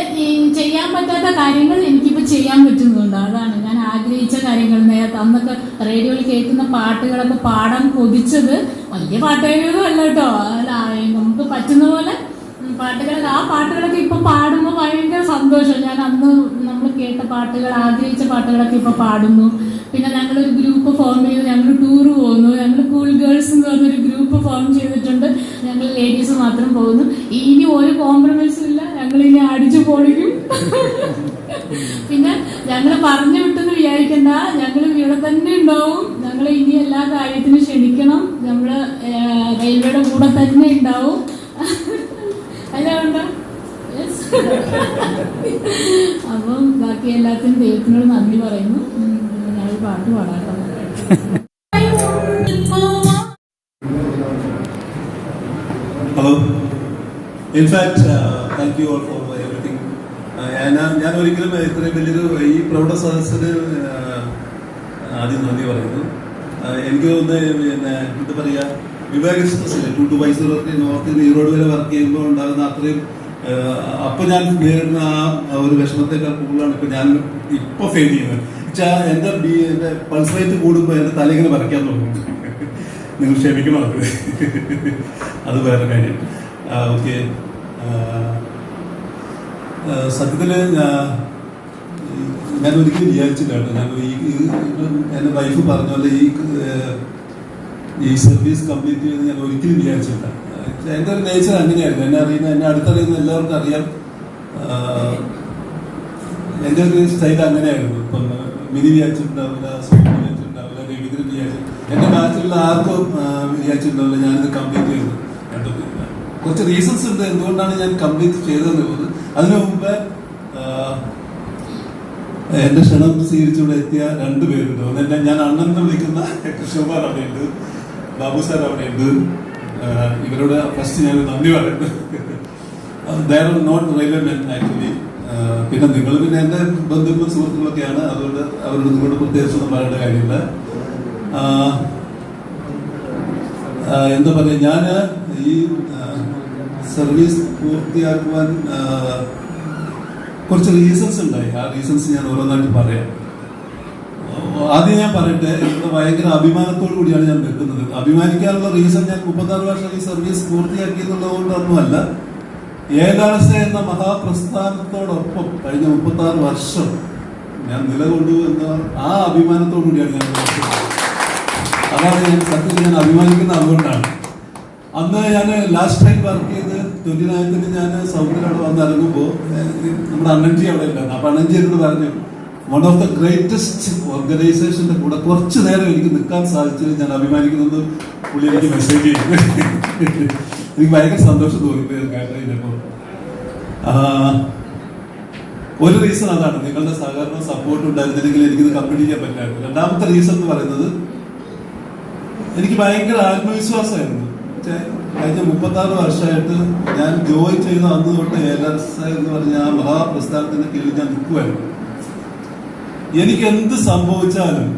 ചെയ്യാൻ പറ്റാത്ത കാര്യങ്ങൾ എനിക്കിപ്പോൾ ചെയ്യാൻ പറ്റുന്നുണ്ട്. അതാണ് ഞാൻ ആഗ്രഹിച്ച കാര്യങ്ങൾ. നേരത്തെ അന്നൊക്കെ റേഡിയോയിൽ കേൾക്കുന്ന പാട്ടുകളൊക്കെ പാടാൻ കൊതിച്ചത് വലിയ പാട്ടുകാരൊന്നും അല്ല കേട്ടോ. നമുക്ക് പറ്റുന്ന പോലെ പാട്ടുകളൊക്കെ, ആ പാട്ടുകളൊക്കെ ഇപ്പൊ പാടുമ്പോൾ ഭയങ്കര സന്തോഷം. ഞാൻ അന്ന് നമ്മൾ കേട്ട പാട്ടുകൾ, ആഗ്രഹിച്ച പാട്ടുകളൊക്കെ ഇപ്പൊ പാടുന്നു. പിന്നെ ഞങ്ങളൊരു ഗ്രൂപ്പ് ഫോം ചെയ്ത് ഞങ്ങൾ ടൂർ പോകുന്നു. ഞങ്ങൾ കൂൾ ഗേൾസ് എന്ന് പറഞ്ഞൊരു ഗ്രൂപ്പ് ഫോം ചെയ്തിട്ടുണ്ട്. ഞങ്ങൾ ലേഡീസ് മാത്രം പോകുന്നു. ഇനി ഒരു കോംപ്രമൈസും ഇല്ല, ഞങ്ങൾ ഇനി അടിച്ചു പൊളിക്കും. പിന്നെ ഞങ്ങൾ പറഞ്ഞു വിട്ടെന്ന് വിചാരിക്കണ്ട, ഞങ്ങൾ ഇവിടെ തന്നെ ഉണ്ടാവും. ഞങ്ങൾ ഇനി എല്ലാ കാര്യത്തിനും ക്ഷണിക്കണം. നമ്മൾ റെയിൽവേയുടെ കൂടെ തന്നെ ഉണ്ടാവും. അല്ല ഉണ്ടോ? അപ്പം ബാക്കി എല്ലാത്തിനും ദൈവത്തിനോട് നന്ദി പറയുന്നു. ഞാൻ പാട്ട് പാടാട്ടോ. Hello, in fact thank you all for everything. ഞാൻ ഒരിക്കലും ഇത്രയും വലിയൊരു ഈ പ്രൗഢ സദസ്സിന് ആദ്യം നന്ദി പറയുന്നു. എനിക്ക് തോന്നുന്നത് പിന്നെ എന്താ പറയുക, വിവേക് എക്സ്പ്രസ്സിലെ 2 to 5 നോർത്ത് ഈറോഡ് വരെ വർക്ക് ചെയ്യുമ്പോൾ ഉണ്ടാകുന്ന അത്രയും അപ്പൊ ഞാൻ നേരിടുന്ന ആ ഒരു വിഷമത്തേക്കാൾ കൂടുതലാണ് ഇപ്പൊ ഫീൽ ചെയ്യുന്നത്. എന്റെ പൾസ് റേറ്റ് കൂടുമ്പോൾ എന്റെ തലയിങ്ങനെ വരയ്ക്കാൻ തോന്നും. നിങ്ങൾ ക്ഷമിക്കണം, അത് വേറെ കാര്യം. ഓക്കെ, സത്യത്തില് ഞാൻ ഒരിക്കലും വിചാരിച്ചില്ല കേട്ടോ. ഞാൻ എന്റെ വൈഫ് പറഞ്ഞ പോലെ ഈ സർവീസ് കംപ്ലീറ്റ് ചെയ്ത് ഞാൻ ഒരിക്കലും വിചാരിച്ചില്ല. എൻ്റെ ഒരു നേച്ചർ അങ്ങനെയായിരുന്നു. എന്നെ അടുത്തറിയുന്ന എല്ലാവർക്കും അറിയാം. എൻ്റെ ഒരു സ്റ്റൈൽ അങ്ങനെയായിരുന്നു. ഇപ്പം മിനി വിചാരിച്ചിട്ടുണ്ടാവില്ല, സ്വീറ്റ് വിചാരിച്ചിട്ടുണ്ടാവില്ല, രവീന്ദ്രൻ വിചാരിച്ചു, എൻ്റെ ബാച്ചിലുള്ള ആർക്കും വിചാരിച്ചിട്ടുണ്ടാവില്ല ഞാനിത് കംപ്ലീറ്റ് ചെയ്തു. കുറച്ച് റീസൺസ് ഉണ്ട് എന്തുകൊണ്ടാണ് ഞാൻ കംപ്ലീറ്റ് ചെയ്തതെന്നുള്ളത്. അതിനു മുമ്പ് എന്റെ ക്ഷണം സ്വീകരിച്ചിവിടെ എത്തിയ 2 പേരുണ്ട്. ഒന്ന് ഞാൻ അണ്ണൻ വിളിക്കുന്ന കൃഷ്ണകുമാർ അവിടെയുണ്ട്, ബാബു സാർ അവിടെയുണ്ട്. ഇവരോട് ഫസ്റ്റ് ഞാൻ നന്ദി പറയുന്നു. They are not railway men actually. പിന്നെ നിങ്ങൾ പിന്നെ എന്റെ ബന്ധുക്കളും സുഹൃത്തുക്കളൊക്കെയാണ്, അതുകൊണ്ട് അവരോട് നിങ്ങളോട് പ്രത്യേകിച്ചൊന്നും പറയേണ്ട കാര്യമില്ല. എന്താ പറയുക, ഞാൻ ഈ സർവീസ് പൂർത്തിയാക്കുവാൻ കുറച്ച് റീസൺസ് ഉണ്ടായി. ആ റീസൺസ് ഞാൻ ഓരോന്നായിട്ട് പറയാം. ആദ്യം ഞാൻ പറയട്ടെ, ഇവിടെ ഭയങ്കര അഭിമാനത്തോടു കൂടിയാണ് ഞാൻ വെക്കുന്നത്. അഭിമാനിക്കാനുള്ള റീസൺ ഞാൻ 36 വർഷം ഈ സർവീസ് പൂർത്തിയാക്കി എന്നുള്ളത് കൊണ്ടൊന്നുമല്ല. ഏകാദശ എന്ന മഹാപ്രസ്ഥാനത്തോടൊപ്പം കഴിഞ്ഞ 36 വർഷം ഞാൻ നിലകൊണ്ടു എന്ന ആ അഭിമാനത്തോടു കൂടിയാണ് ഞാൻ വെക്കുന്നത്. അതാണ് ഞാൻ സത്യത്തിൽ ഞാൻ അഭിമാനിക്കുന്നത്. അതുകൊണ്ടാണ് അന്ന് ഞാൻ ലാസ്റ്റ് ടൈം വർക്ക് ചെയ്ത് 29th ഞാൻ സൗത്തിലവിടെ വന്ന് ഇറങ്ങുമ്പോൾ നമ്മുടെ അണ്ണൻജി അവിടെ ഉണ്ടായിരുന്നു. അപ്പൊ അണ്ണൻജി എന്നോട് പറഞ്ഞു, വൺ ഓഫ് ദ ഗ്രേറ്റസ്റ്റ് ഓർഗനൈസേഷന്റെ കൂടെ കുറച്ചു നേരം എനിക്ക് നിൽക്കാൻ സാധിച്ചത് ഞാൻ അഭിമാനിക്കുന്നത് പുള്ളി എനിക്ക് മെസ്സേജ് ചെയ്തു. എനിക്ക് ഭയങ്കര സന്തോഷം തോന്നി കേട്ടപ്പോൾ. ഒരു റീസൺ അതാണ്, നിങ്ങളുടെ സഹകരണവും സപ്പോർട്ടും ഉണ്ടായിരുന്നില്ലെങ്കിൽ എനിക്കിത് കംപ്ലീറ്റ് ചെയ്യാൻ പറ്റായിരുന്നു. രണ്ടാമത്തെ റീസൺ എന്ന് പറയുന്നത് എനിക്ക് ഭയങ്കര ആത്മവിശ്വാസമായിരുന്നു. കഴിഞ്ഞ 36 വർഷമായിട്ട് ഞാൻ ജോയിൻ ചെയ്ത അന്ന് തൊട്ട് ALRS എന്ന് പറഞ്ഞ ആ മഹാപ്രസ്ഥാനത്തിന്റെ കീഴിൽ ഞാൻ നിൽക്കുമായിരുന്നു. എനിക്ക് എന്ത് സംഭവിച്ചാലും,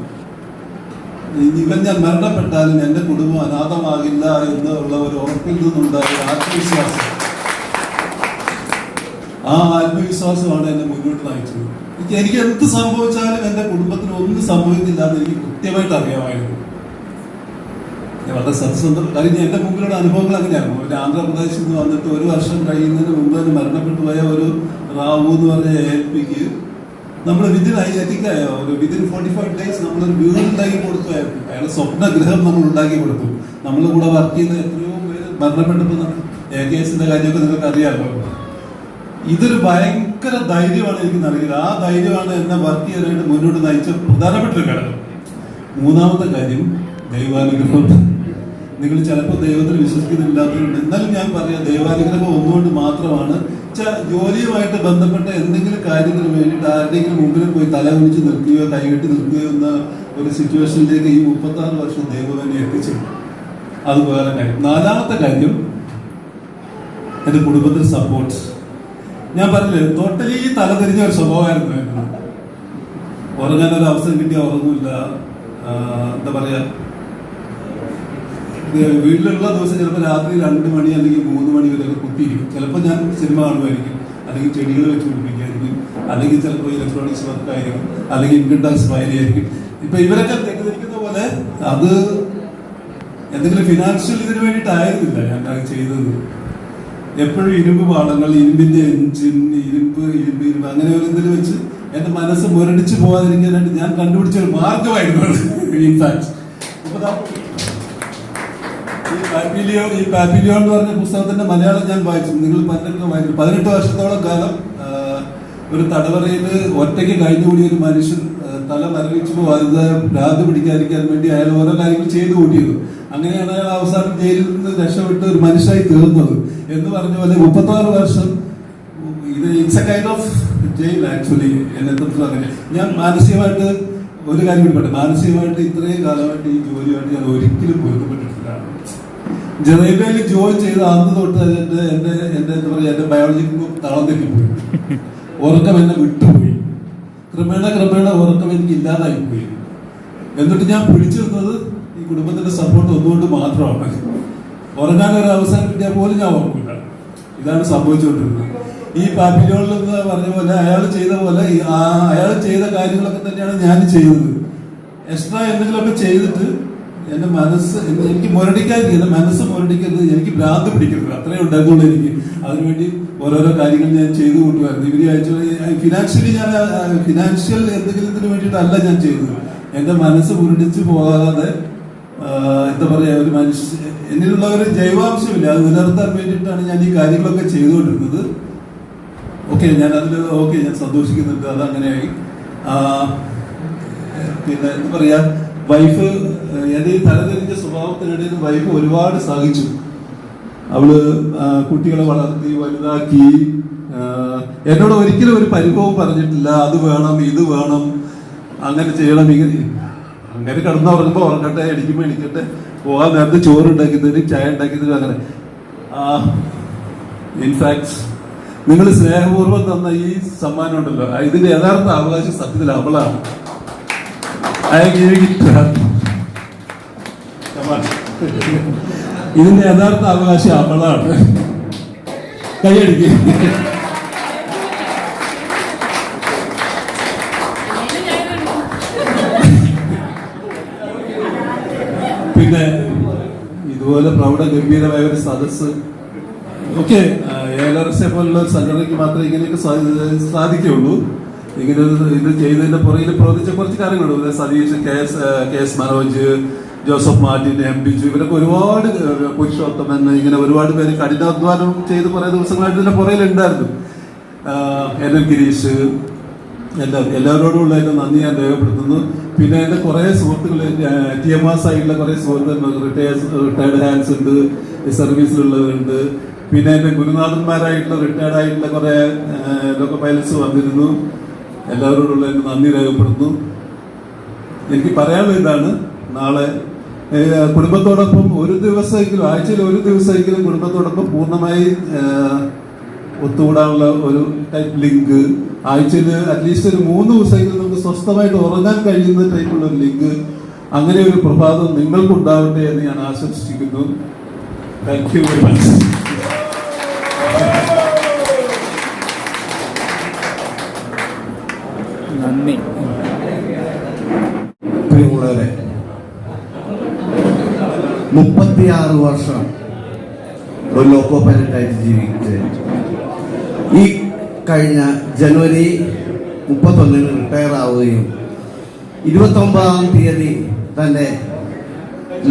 ഇവൻ ഞാൻ മരണപ്പെട്ടാലും എന്റെ കുടുംബം അനാഥമാകില്ല എന്നുള്ള ഒരു ഉറപ്പിൽ നിന്നുണ്ടായ ആത്മവിശ്വാസം, ആ ആത്മവിശ്വാസമാണ് എന്നെ മുന്നോട്ട് നയിച്ചത്. എനിക്ക് എന്ത് സംഭവിച്ചാലും എന്റെ കുടുംബത്തിന് ഒന്നും സംഭവിക്കില്ല എന്ന് എനിക്ക് കൃത്യമായിട്ട് അറിയാമായിരുന്നു. വളരെ സത്യസന്ധം. കാര്യം എന്റെ മുമ്പിലുള്ള അനുഭവങ്ങൾ അങ്ങനെയാണ്. ഒരു ആന്ധ്രാപ്രദേശിൽ നിന്ന് വന്നിട്ട് 1 വർഷം കഴിയുന്നതിന് മുമ്പ് തന്നെ മരണപ്പെട്ടു പോയ ഒരു റാവു എന്ന് പറഞ്ഞ ALPക്ക് നമ്മൾ വിതിൻ 45 ഡേയ്സ് നമ്മളൊരു വീട് ഉണ്ടാക്കി കൊടുക്കുമായിരുന്നു. അയാളുടെ സ്വപ്നഗ്രഹം നമ്മൾ ഉണ്ടാക്കി കൊടുത്തു. നമ്മളുടെ കൂടെ വർക്ക് ചെയ്യുന്ന എത്രയോ പേര് മരണപ്പെട്ടപ്പോൾ AKSന്റെ കാര്യമൊക്കെ നിങ്ങൾക്ക് അറിയാമല്ലോ. ഇതൊരു ഭയങ്കര ധൈര്യമാണ് എനിക്ക് നൽകിയത്. ആ ധൈര്യമാണ് എന്നെ വർക്ക് ചെയ്യാനായിട്ട് മുന്നോട്ട് നയിച്ച പ്രധാനപ്പെട്ട ഒരു ഘടകം. മൂന്നാമത്തെ കാര്യം ദൈവാനുഗ്രഹം. നിങ്ങൾ ചിലപ്പോൾ ദൈവത്തിൽ വിശ്വസിക്കുന്നില്ലാത്തതുകൊണ്ട്, എന്നാലും ഞാൻ പറയാം, ദൈവാനുഗ്രഹം ഒന്നുകൊണ്ട് മാത്രമാണ് ജോലിയുമായിട്ട് ബന്ധപ്പെട്ട എന്തെങ്കിലും കാര്യത്തിന് വേണ്ടിയിട്ട് ആരുടെയെങ്കിലും മുമ്പിൽ പോയി തല കുനിച്ച് നിൽക്കുകയോ കൈകെട്ടി നിൽക്കുകയോ എന്ന ഒരു സിറ്റുവേഷനിലേക്ക് ഈ 36 വർഷം ദൈവം എന്നെ എത്തിച്ചു. അത് വേറെ കാര്യം. നാലാമത്തെ കാര്യം എന്റെ കുടുംബത്തിൽ സപ്പോർട്ട്. ഞാൻ പറഞ്ഞില്ലേ, ടോട്ടലി തലതിരിഞ്ഞ ഒരു സ്വഭാവമായിരുന്നു. ഉറങ്ങാനൊരു അവസരം കിട്ടിയാൽ ഉറങ്ങില്ല. എന്താ പറയാ, വീട്ടിലുള്ള ദിവസം ചിലപ്പോൾ രാത്രി 2 മണി അല്ലെങ്കിൽ 3 മണി വരെ കുത്തിയിരിക്കും. ചിലപ്പോൾ ഞാൻ സിനിമ കാണുമായിരിക്കും, അല്ലെങ്കിൽ ചെടികൾ വെച്ച് പിടിപ്പിക്കായിരിക്കും, അല്ലെങ്കിൽ ചിലപ്പോൾ ഇലക്ട്രോണിക്സ് വർക്ക് ആയിരിക്കും, അല്ലെങ്കിൽ ഇൻകം ടാക്സ് ഫയൽ ആയിരിക്കും. ഇപ്പൊ ഇവരൊക്കെ തെറ്റിദ്ധരിക്കുന്ന പോലെ അത് എന്തെങ്കിലും ഫിനാൻഷ്യൽ ഇതിന് വേണ്ടിയിട്ടായിരുന്നില്ല ഞാൻ ചെയ്തത്. എപ്പോഴും ഇരുമ്പ് പാടങ്ങൾ, ഇരുമ്പിന്റെ എഞ്ചിൻ, ഇരുമ്പ് അങ്ങനെ ഒരു ഇതിൽ വെച്ച് എന്റെ മനസ്സ് മുരടിച്ചു പോകാതിരിക്കാനായിട്ട് ഞാൻ കണ്ടുപിടിച്ച ഒരു മാർഗമായിരുന്നു. ഇൻഫാക്ട് ഈ പാപ്പിലിയോ എന്ന് പറഞ്ഞ പുസ്തകത്തിന്റെ മലയാളം ഞാൻ വായിച്ചു. നിങ്ങൾ 18 വർഷത്തോളം കാലം ഒരു തടവറയിൽ ഒറ്റയ്ക്ക് കഴിഞ്ഞുകൂടിയ ഒരു മനുഷ്യൻ തല മരവിച്ചു പോകാതെ ഭ്രാന്ത് പിടിക്കാതിരിക്കാൻ വേണ്ടി അയാൾ ഓരോ കാര്യങ്ങൾ ചെയ്തു കൂട്ടിയത്. അങ്ങനെയാണ് അയാൾ അവസാനം ജയിലിൽ നിന്ന് രക്ഷപ്പെട്ട് ഒരു മനുഷ്യനായി തീർന്നത്. എന്ന് പറഞ്ഞ പോലെ 36 വർഷം ഇത് it's A kind of jail actually. എന്നെ അങ്ങനെ ഞാൻ മാനസികമായിട്ട് ഒരു കാര്യം കൂടി മാനസികമായിട്ട് ഇത്രയും കാലമായിട്ട് ഈ ജോലിയായിട്ട് ഞാൻ ഒരിക്കലും പൊരുത്തപ്പെട്ടിട്ടില്ല. റെയിൽവേയിൽ ജോയിൻ ചെയ്ത അന്ന് തൊട്ട് എന്റെ എന്താ പറയാ, എന്റെ ബയോളജിക്ക് തളം തെറ്റിപ്പോയി. ഉറക്കം എന്നെ വിട്ടുപോയി. ക്രമേണ ഉറക്കം എനിക്ക് ഇല്ലാതായി പോയി. എന്നിട്ട് ഞാൻ പിടിച്ചു നിന്നത് ഈ കുടുംബത്തിന്റെ സപ്പോർട്ട് ഒന്നുകൊണ്ട് മാത്രമാണ്. ഉറങ്ങാനൊരു അവസരം കിട്ടിയാൽ പോലും ഞാൻ ഉറങ്ങില്ല. ഇതാണ് സംഭവിച്ചുകൊണ്ടിരുന്നത്. ഈ പാപ്പിലോണിൽ എന്ന് പറഞ്ഞ പോലെ അയാൾ ചെയ്ത പോലെ അയാൾ ചെയ്ത കാര്യങ്ങളൊക്കെ തന്നെയാണ് ഞാൻ ചെയ്തത്. എക്സ്ട്രാ എന്തെങ്കിലുമൊക്കെ ചെയ്തിട്ട് എന്റെ മനസ്സ് എനിക്ക് മുരടിക്കാതിരിക്കും. എന്റെ മനസ്സ് മുരടിക്കരുത്, എനിക്ക് ഭ്രാന്ത് പിടിക്കരുത്, അത്രയും ഉണ്ടായിരുന്നുള്ളൂ എനിക്ക്. അതിനുവേണ്ടി ഓരോരോ കാര്യങ്ങൾ ഞാൻ ചെയ്തു കൂട്ടുമായിരുന്നു. ഇവര് ഫിനാൻഷ്യൽ എന്തെങ്കിലും വേണ്ടിയിട്ടല്ല ഞാൻ ചെയ്തത്. എന്റെ മനസ്സ് മുരടിച്ചു പോകാതെ എന്താ പറയാ, ഒരു എന്നിലുള്ള ഒരു ജൈവാംശമില്ല, അത് നിലനിർത്താൻ വേണ്ടിയിട്ടാണ് ഞാൻ ഈ കാര്യങ്ങളൊക്കെ ചെയ്തുകൊണ്ടിരുന്നത്. ഞാൻ സന്തോഷിക്കുന്നുണ്ട്, അതങ്ങനെയായി. പിന്നെ എന്താ പറയാ, വൈഫ് എന്റെ ഈ തലതിരിഞ്ഞ സ്വഭാവത്തിനിടയിൽ വൈഫ് ഒരുപാട് സഹിച്ചു. അവള് കുട്ടികളെ വളർത്തി വലുതാക്കി. എന്നോട് ഒരിക്കലും ഒരു പരിഭവം പറഞ്ഞിട്ടില്ല, അത് വേണം ഇത് വേണം അങ്ങനെ ചെയ്യണം ഇങ്ങനെ. അങ്ങനെ കിടന്നുറങ്ങുമ്പോ ഉറങ്ങട്ടെ, എടിക്കുമ്പോ എണിക്കട്ടെ, പോകാൻ നേരത്തെ ചോറ് ഉണ്ടാക്കി തരും, ചായ ഉണ്ടാക്കി തരും, അങ്ങനെ. ഇൻഫാക്ട് നിങ്ങൾ സ്നേഹപൂർവ്വം തന്ന ഈ സമ്മാനം ഉണ്ടല്ലോ, ഇതിന്റെ യഥാർത്ഥ അവകാശം സത്യത്തിൽ അവളാണ്. ഇതിന്റെ യഥാർത്ഥ അവകാശം അവളാണ്. കൈയടിക്ക്. പിന്നെ ഇതുപോലെ പ്രൗഢഗംഭീരമായ ഒരു സദസ്സ് ALRS പോലുള്ള സംഘടനയ്ക്ക് മാത്രമേ ഇങ്ങനെയൊക്കെ സാധിക്കുകയുള്ളൂ. ഇങ്ങനെ ഇത് ചെയ്തതിന്റെ പുറകിൽ പ്രവർത്തിച്ച കുറച്ച് കാര്യങ്ങളുണ്ട്. Satheesh, KS Manoj, Joseph Martin, M P ജു, ഇവരൊക്കെ ഒരുപാട്, പുരുഷോത്തമൻ, ഇങ്ങനെ ഒരുപാട് പേര് കഠിനാധ്വാനം ചെയ്ത് കുറേ ദിവസങ്ങളായിട്ട് ഇതിൻ്റെ പുറയിലുണ്ടായിരുന്നു. എൻ ഗിരീഷ്, എല്ലാവരോടുമുള്ള എൻ്റെ നന്ദി ഞാൻ രേഖപ്പെടുത്തുന്നു. പിന്നെ എൻ്റെ കുറേ സുഹൃത്തുക്കൾ, TMR സൈഡിലെ കുറേ സുഹൃത്തുക്കൾ, റിട്ടയർഡ് ഹാൻഡ്സ് ഉണ്ട്, സർവീസിലുള്ളവരുണ്ട്. പിന്നെ എൻ്റെ ഗുരുനാഥന്മാരായിട്ടുള്ള റിട്ടയർഡ് ആയിട്ടുള്ള കുറേ ലോക്കോ പൈലറ്റ്സ് വന്നിരുന്നു. എല്ലാവരോടുള്ള എൻ്റെ നന്ദി രേഖപ്പെടുത്തുന്നു. എനിക്ക് പറയാനുള്ള ഇതാണ്, നാളെ കുടുംബത്തോടൊപ്പം ഒരു ദിവസമെങ്കിലും, ആഴ്ചയിൽ ഒരു ദിവസമെങ്കിലും കുടുംബത്തോടൊപ്പം പൂർണ്ണമായി ഒത്തുകൂടാനുള്ള ഒരു ടൈപ്പ് ലിങ്ക്, ആഴ്ചയിൽ അറ്റ്ലീസ്റ്റ് ഒരു 3 ദിവസമെങ്കിലും നമുക്ക് സ്വസ്ഥമായിട്ട് ഉറങ്ങാൻ കഴിയുന്ന ടൈപ്പുള്ള ഒരു ലിങ്ക്, അങ്ങനെ ഒരു പ്രഭാതം നിങ്ങൾക്കുണ്ടാവട്ടെ എന്ന് ഞാൻ ആശംസിക്കുന്നു. Thank you very much. നന്ദി. പ്രിയമുള്ളവരെ, 36 വർഷം ഒരു ലോക്കോ പൈലറ്റായിട്ട് ജീവിച്ച് ഈ കഴിഞ്ഞ ജനുവരി 31 റിട്ടയർ ആവുകയും 29-ാം തീയതി തൻ്റെ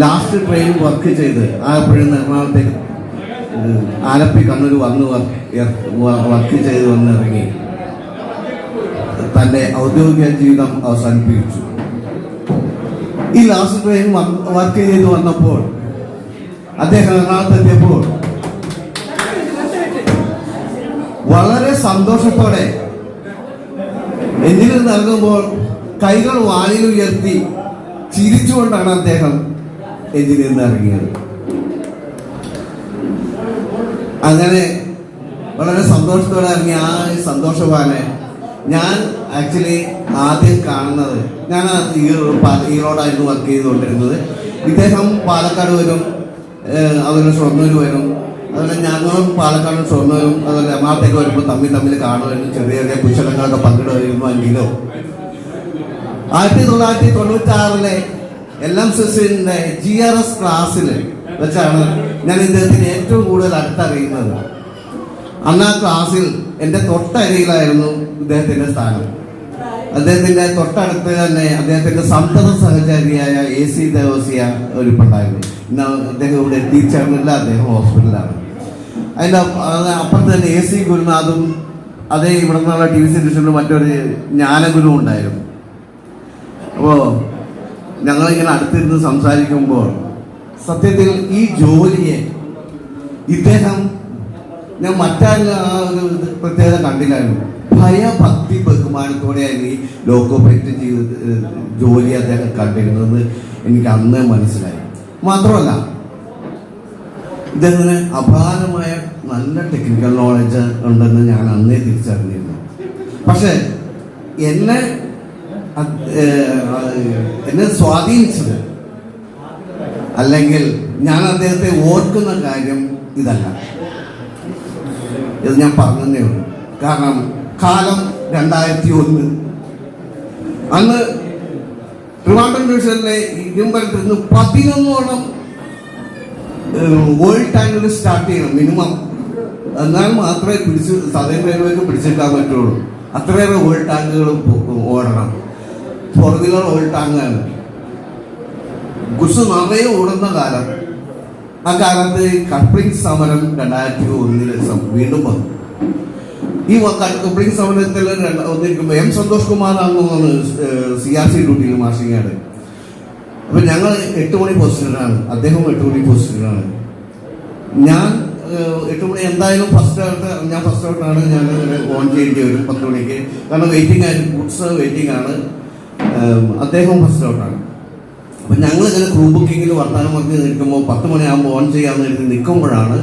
ലാസ്റ്റ് ട്രെയിൻ വർക്ക് ചെയ്ത് ആലപ്പുഴയിൽ നിന്ന് എറണാകുളത്തേക്ക് ആലപ്പി കണ്ണൂർ വന്ന് വർക്ക് ചെയ്ത് വന്നിറങ്ങി തൻ്റെ ഔദ്യോഗിക ജീവിതം അവസാനിപ്പിച്ചു. ഈ ലാസ്റ്റ് ട്രെയിൻ വർക്ക് ചെയ്ത് വന്നപ്പോൾ അദ്ദേഹം എറണാകുളത്തെത്തിയപ്പോൾ വളരെ സന്തോഷത്തോടെ എഞ്ചിനിൽ നൽകുമ്പോൾ കൈകൾ വാനിൽ ഉയർത്തി ചിരിച്ചുകൊണ്ടാണ് അദ്ദേഹം എഞ്ചിനിൽ നിന്ന് ഇറങ്ങിയത്. അങ്ങനെ വളരെ സന്തോഷത്തോടെ ഇറങ്ങിയ ആ സന്തോഷവാനെ ഞാൻ ആക്ച്വലി ആദ്യം കാണുന്നത്, ഞാൻ ഈറോഡായിരുന്നു വർക്ക് ചെയ്തുകൊണ്ടിരുന്നത്. ഇദ്ദേഹം പാലക്കാട് വരും, അതുപോലെ ഷൊർണൂർ വരും, അതുപോലെ ഞങ്ങളും പാലക്കാടും ഷൊർണൂരും അതുപോലെ എറണാകുളത്തേക്ക് വരുമ്പോൾ തമ്മിൽ കാണുമായിരുന്നു. ചെറിയ ചെറിയ കുശലങ്ങളൊക്കെ പങ്കിടുമായിരുന്നുവെങ്കിലോ 1996 LMCCന്റെ GRS ക്ലാസ്സിൽ വെച്ചാണ് ഞാൻ ഇദ്ദേഹത്തിന് ഏറ്റവും കൂടുതൽ അടുത്തറിയുന്നത്. അന്ന് ആ ക്ലാസ്സിൽ എൻ്റെ തൊട്ടരികിലായിരുന്നു ഇദ്ദേഹത്തിൻ്റെ സ്ഥാനം. അദ്ദേഹത്തിൻ്റെ തൊട്ടടുത്ത് തന്നെ അദ്ദേഹത്തിൻ്റെ സന്തത സഹചാരിയായ AC ദേവസ്യ ഒരുപ്പുണ്ടായിരുന്നു. ഇന്ന് അദ്ദേഹം ഇവിടെ എത്തിച്ചേർന്നില്ല, അദ്ദേഹം ഹോസ്പിറ്റലിലാണ്. അതിൻ്റെ അപ്പുറത്ത് തന്നെ AC ഗുരുനാഥും അതേ ഇവിടെ നിന്നുള്ള TV സ്റ്റേഷനിൽ മറ്റൊരു ജ്ഞാനഗുരു ഉണ്ടായിരുന്നു. അപ്പോൾ ഞങ്ങളിങ്ങനെ അടുത്തിരുന്ന് സംസാരിക്കുമ്പോൾ സത്യത്തിൽ ഈ ജോലിയെ ഇദ്ദേഹം ഞാൻ മറ്റാരും ആ ഒരു പ്രത്യേകത കണ്ടില്ലായിരുന്നു. ഭയഭക്തി ബഹുമാനത്തോടെയാണ് ഈ ലോക്കോ പൈലറ്റ് ജോലി അദ്ദേഹം കണ്ടിരുന്നത് എനിക്ക് അന്ന് മനസ്സിലായി. മാത്രമല്ല ഇദ്ദേഹത്തിന് അപാരമായ നല്ല ടെക്നിക്കൽ നോളജ് ഉണ്ടെന്ന് ഞാൻ അന്നേ തിരിച്ചറിഞ്ഞിരുന്നു. പക്ഷെ എന്നെ സ്വാധീനിച്ചത് അല്ലെങ്കിൽ ഞാൻ അദ്ദേഹത്തെ ഓർക്കുന്ന കാര്യം ഇതല്ല, ഇത് ഞാൻ പറഞ്ഞതേ ഉള്ളൂ. കാരണം കാലം 2001, അന്ന് ട്രിവാൻഡ്രം ഡിവിഷനിലെ ഇരുമ്പലത്തിൽ നിന്ന് 11ഓളം വേൾഡ് ടാങ്കുകൾ സ്റ്റാർട്ട് ചെയ്യണം മിനിമം. എന്നാൽ മാത്രമേ സദേൺ റെയിൽവേക്ക് പിടിച്ചെടുക്കാൻ പറ്റുള്ളൂ. അത്രയേറെ വേൾഡ് ടാങ്കുകൾ ഓടണം. പുറകുകൾ വേൾഡ് ടാങ്കാണ്. ഗുഡ്സ് നിറയെ ഓടുന്ന കാലം. ആ കാലത്ത് കപ്ലിംഗ് സമരം 2001 വീണ്ടും വന്നു. ഈ കപ്ലിംഗ് സമരത്തിൽ വന്നിരിക്കുമ്പോൾ M സന്തോഷ് കുമാറാണെന്ന് CRC ഡ്യൂട്ടിയിൽ മാർഷിങ്ങാട്. അപ്പൊ ഞങ്ങൾ 8 മണി പൊസിഷനാണ്, അദ്ദേഹം 8 മണി പൊസിഷനാണ്. ഞാൻ 8 മണി എന്തായാലും ഫസ്റ്റ് ഔട്ടാണ്. ഞാൻ ഓൺ ചെയ്യേണ്ടി വരും 10 മണിക്ക്, കാരണം വെയിറ്റിംഗ് ആയിരുന്നു, ഗുഡ്സ് വെയിറ്റിംഗ് ആണ്. അദ്ദേഹം ഫസ്റ്റ് ഔട്ടാണ്. അപ്പൊ ഞങ്ങൾ ഇങ്ങനെ ക്രൂ ബുക്കിങ്ങിൽ വർത്താനം പറഞ്ഞ് നിൽക്കുമ്പോൾ 10 മണിയാകുമ്പോൾ ഓൺ ചെയ്യാമെന്ന് എഴുതി നിൽക്കുമ്പോഴാണ്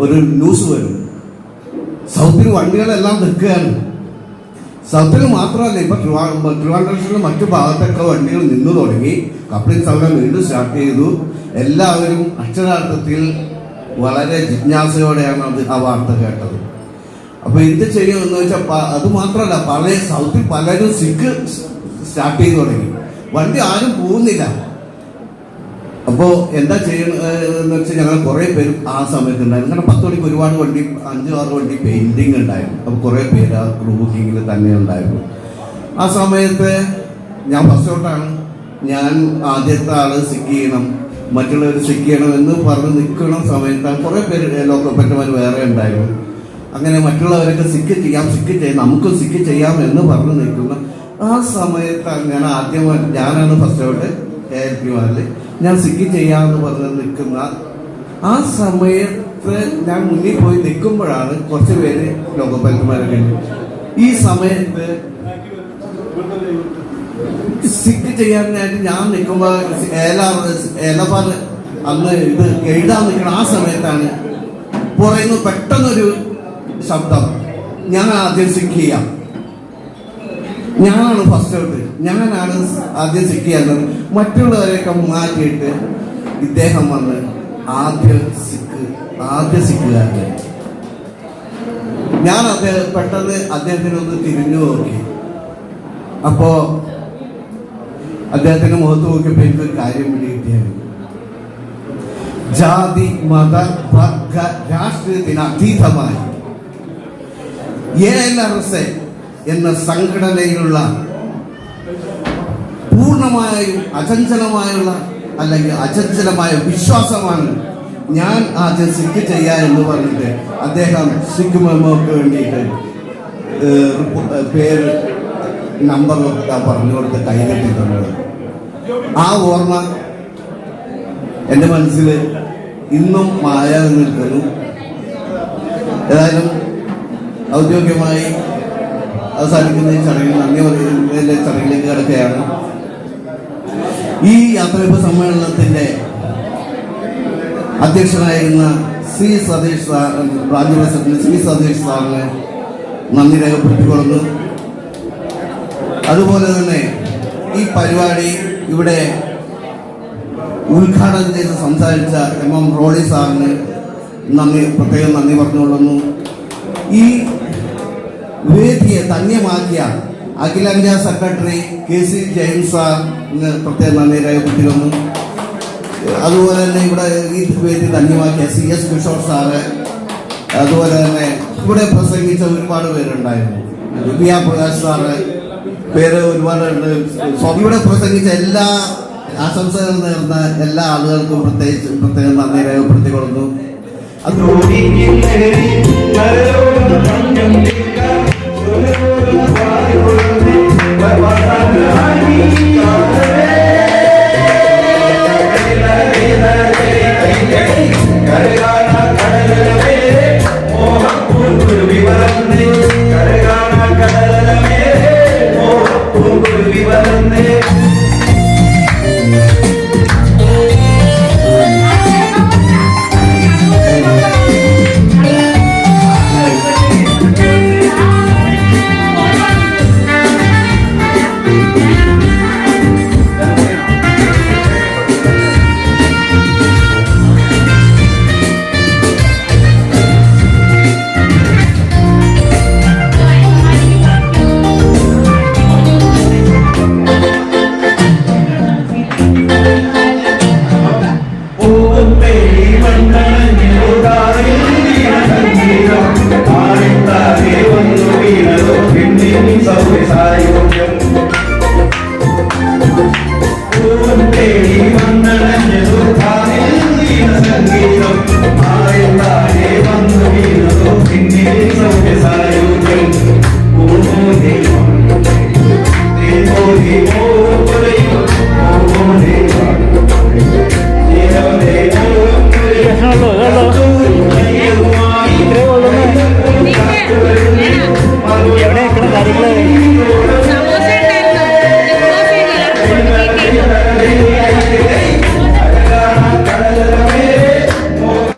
ഒരു ന്യൂസ് വരും. സൗത്തിൽ വണ്ടികളെല്ലാം നിൽക്കുകയാണ്. സൗത്തിൽ മാത്രമല്ല, ഇപ്പൊ ട്രിവാൻഡ്രത്തിലെ മറ്റു ഭാഗത്തൊക്കെ വണ്ടികൾ നിന്നു തുടങ്ങി. കപ്ലിംഗ് സമരം വീണ്ടും സ്റ്റാർട്ട് ചെയ്തു. എല്ലാവരും അക്ഷരാർത്ഥത്തിൽ വളരെ ജിജ്ഞാസയോടെയാണ് ആ വാർത്ത കേട്ടത്. അപ്പൊ എന്ത് ചെയ്യുമെന്ന് വെച്ചാൽ അത് മാത്രമല്ല, സൗത്തിൽ പലരും സിക്ക് സ്റ്റാർട്ട് ചെയ്തു തുടങ്ങി. വണ്ടി ആരും പോകുന്നില്ല. അപ്പോൾ എന്താ ചെയ്യണമെന്ന് വെച്ചാൽ ഞങ്ങൾ കുറേ പേര് ആ സമയത്ത് ഉണ്ടായിരുന്നു. കാരണം 10 മണിക്ക് ഒരുപാട് വണ്ടി, 5-6 വണ്ടി പെയിന്റിങ് ഉണ്ടായിരുന്നു. അപ്പോൾ കുറേ പേര് ആ ക്രൂ ബുക്കിങ്ങിൽ തന്നെ ഉണ്ടായിരുന്നു. ആ സമയത്ത് ഞാൻ ഫസ്റ്റ് ഔട്ടാണ്. ഞാൻ ആദ്യത്തെ ആള് സിക്ക് ചെയ്യണം, മറ്റുള്ളവർ സിക്ക് ചെയ്യണം എന്ന് പറഞ്ഞ് നിൽക്കുന്ന സമയത്താണ് കുറേ പേര് ലോക്കപ്പെട്ടവർ വേറെ ഉണ്ടായിരുന്നു. അങ്ങനെ മറ്റുള്ളവരൊക്കെ സിക്ക് ചെയ്യാം നമുക്ക് സിക്ക് ചെയ്യാം എന്ന് പറഞ്ഞ് നിൽക്കുന്ന ആ സമയത്ത് അങ്ങനെ ആദ്യമായി ഞാനാണ് ഫസ്റ്റ് ഔട്ട് ALP-മാരിൽ ഞാൻ സിക്ക് ചെയ്യാമെന്ന് പറഞ്ഞ് നിൽക്കുന്ന ആ സമയത്ത് ഞാൻ മുന്നിൽ പോയി നിൽക്കുമ്പോഴാണ് കുറച്ച് പേര് ലോകപ്പൈലന്മാരൊക്കെ ഉണ്ട്. ഈ സമയത്ത് സിക്ക് ചെയ്യാനായിട്ട് ഞാൻ നിൽക്കുമ്പോൾ ഏലപ്പാട് അന്ന് ഇത് എഴുതാൻ നിൽക്കണം. ആ സമയത്താണ് പുറയുന്ന പെട്ടെന്നൊരു ശബ്ദം, ഞാൻ ആദ്യം സിക്ക് ചെയ്യാം, ഞാനാണ് ഫസ്റ്റ് ഔട്ട്, ഞാനാണ് ആദ്യം സിക്ക് ചെയ്യാൻ. മറ്റുള്ളവരെയൊക്കെ മാറ്റിയിട്ട് ഇദ്ദേഹം വന്ന് ആദ്യ സിക്കുകാരൻ. ഞാൻ പെട്ടെന്ന് അദ്ദേഹത്തിനൊന്ന് തിരിഞ്ഞു നോക്കി. അപ്പോ അദ്ദേഹത്തിന്റെ മുഖത്ത് നോക്കിയപ്പോ എനിക്കൊരു കാര്യം പിടികിട്ടിയായിരുന്നു. ജാതി മത വർഗ രാഷ്ട്രീയത്തിന് അതീതമായി ALRS എന്ന സംഘടനയിലുള്ള പൂർണ്ണമായും അചഞ്ചലമായ വിശ്വാസമാണ് ഞാൻ ആദ്യം സിക്ക് ചെയ്യാൻ എന്ന് പറഞ്ഞിട്ട് അദ്ദേഹം സിക്ക് മെമ്മോക്ക് വേണ്ടിയിട്ട് പേര് നമ്പർ പറഞ്ഞു കൊടുത്ത് കൈകെട്ടി തന്നത്. ആ ഓർമ്മ എൻ്റെ മനസ്സിൽ ഇന്നും മായാതെ നിൽക്കുന്നു. ഏതായാലും ഔദ്യോഗികമായി അവസാനിക്കുന്ന ഈ ചടങ്ങിൽ നന്ദി പറയുന്നതിൻ്റെ ചടങ്ങിലേക്ക് കിടക്കുകയാണ്. ഈ യാത്രയപ്പ് സമ്മേളനത്തിൻ്റെ അധ്യക്ഷനായിരുന്ന Shri Satheesh sir, branch president Shri Satheesh സാറിന് നന്ദി രേഖപ്പെടുത്തിക്കൊള്ളുന്നു. അതുപോലെ തന്നെ ഈ പരിപാടി ഇവിടെ ഉദ്ഘാടനം ചെയ്ത് സംസാരിച്ച MM റോളി സാറിന് പ്രത്യേകം നന്ദി പറഞ്ഞുകൊള്ളുന്നു. ഈ വേദിയെ ധന്യമാക്കിയ അഖിലേന്ത്യാ സെക്രട്ടറി KC ജെയിംസ് സാറിന് പ്രത്യേകം നന്ദി രേഖപ്പെടുത്തിക്കൊള്ളുന്നു. അതുപോലെ തന്നെ ഇവിടെ ഈ വേദി ധന്യമാക്കിയ CS കിഷോർ സാറ്, അതുപോലെ തന്നെ ഇവിടെ പ്രസംഗിച്ച ഒരുപാട് പേരുണ്ടായിരുന്നു. വിദ്യ പ്രകാശ് സാറ്, പേര് ഒരുപാടുണ്ട്. ഇവിടെ പ്രസംഗിച്ച എല്ലാ ആശംസകൾ നേർന്ന എല്ലാ ആളുകൾക്കും പ്രത്യേകം നന്ദി രേഖപ്പെടുത്തിക്കൊള്ളുന്നു. എവിടെ കാര്യങ്ങള്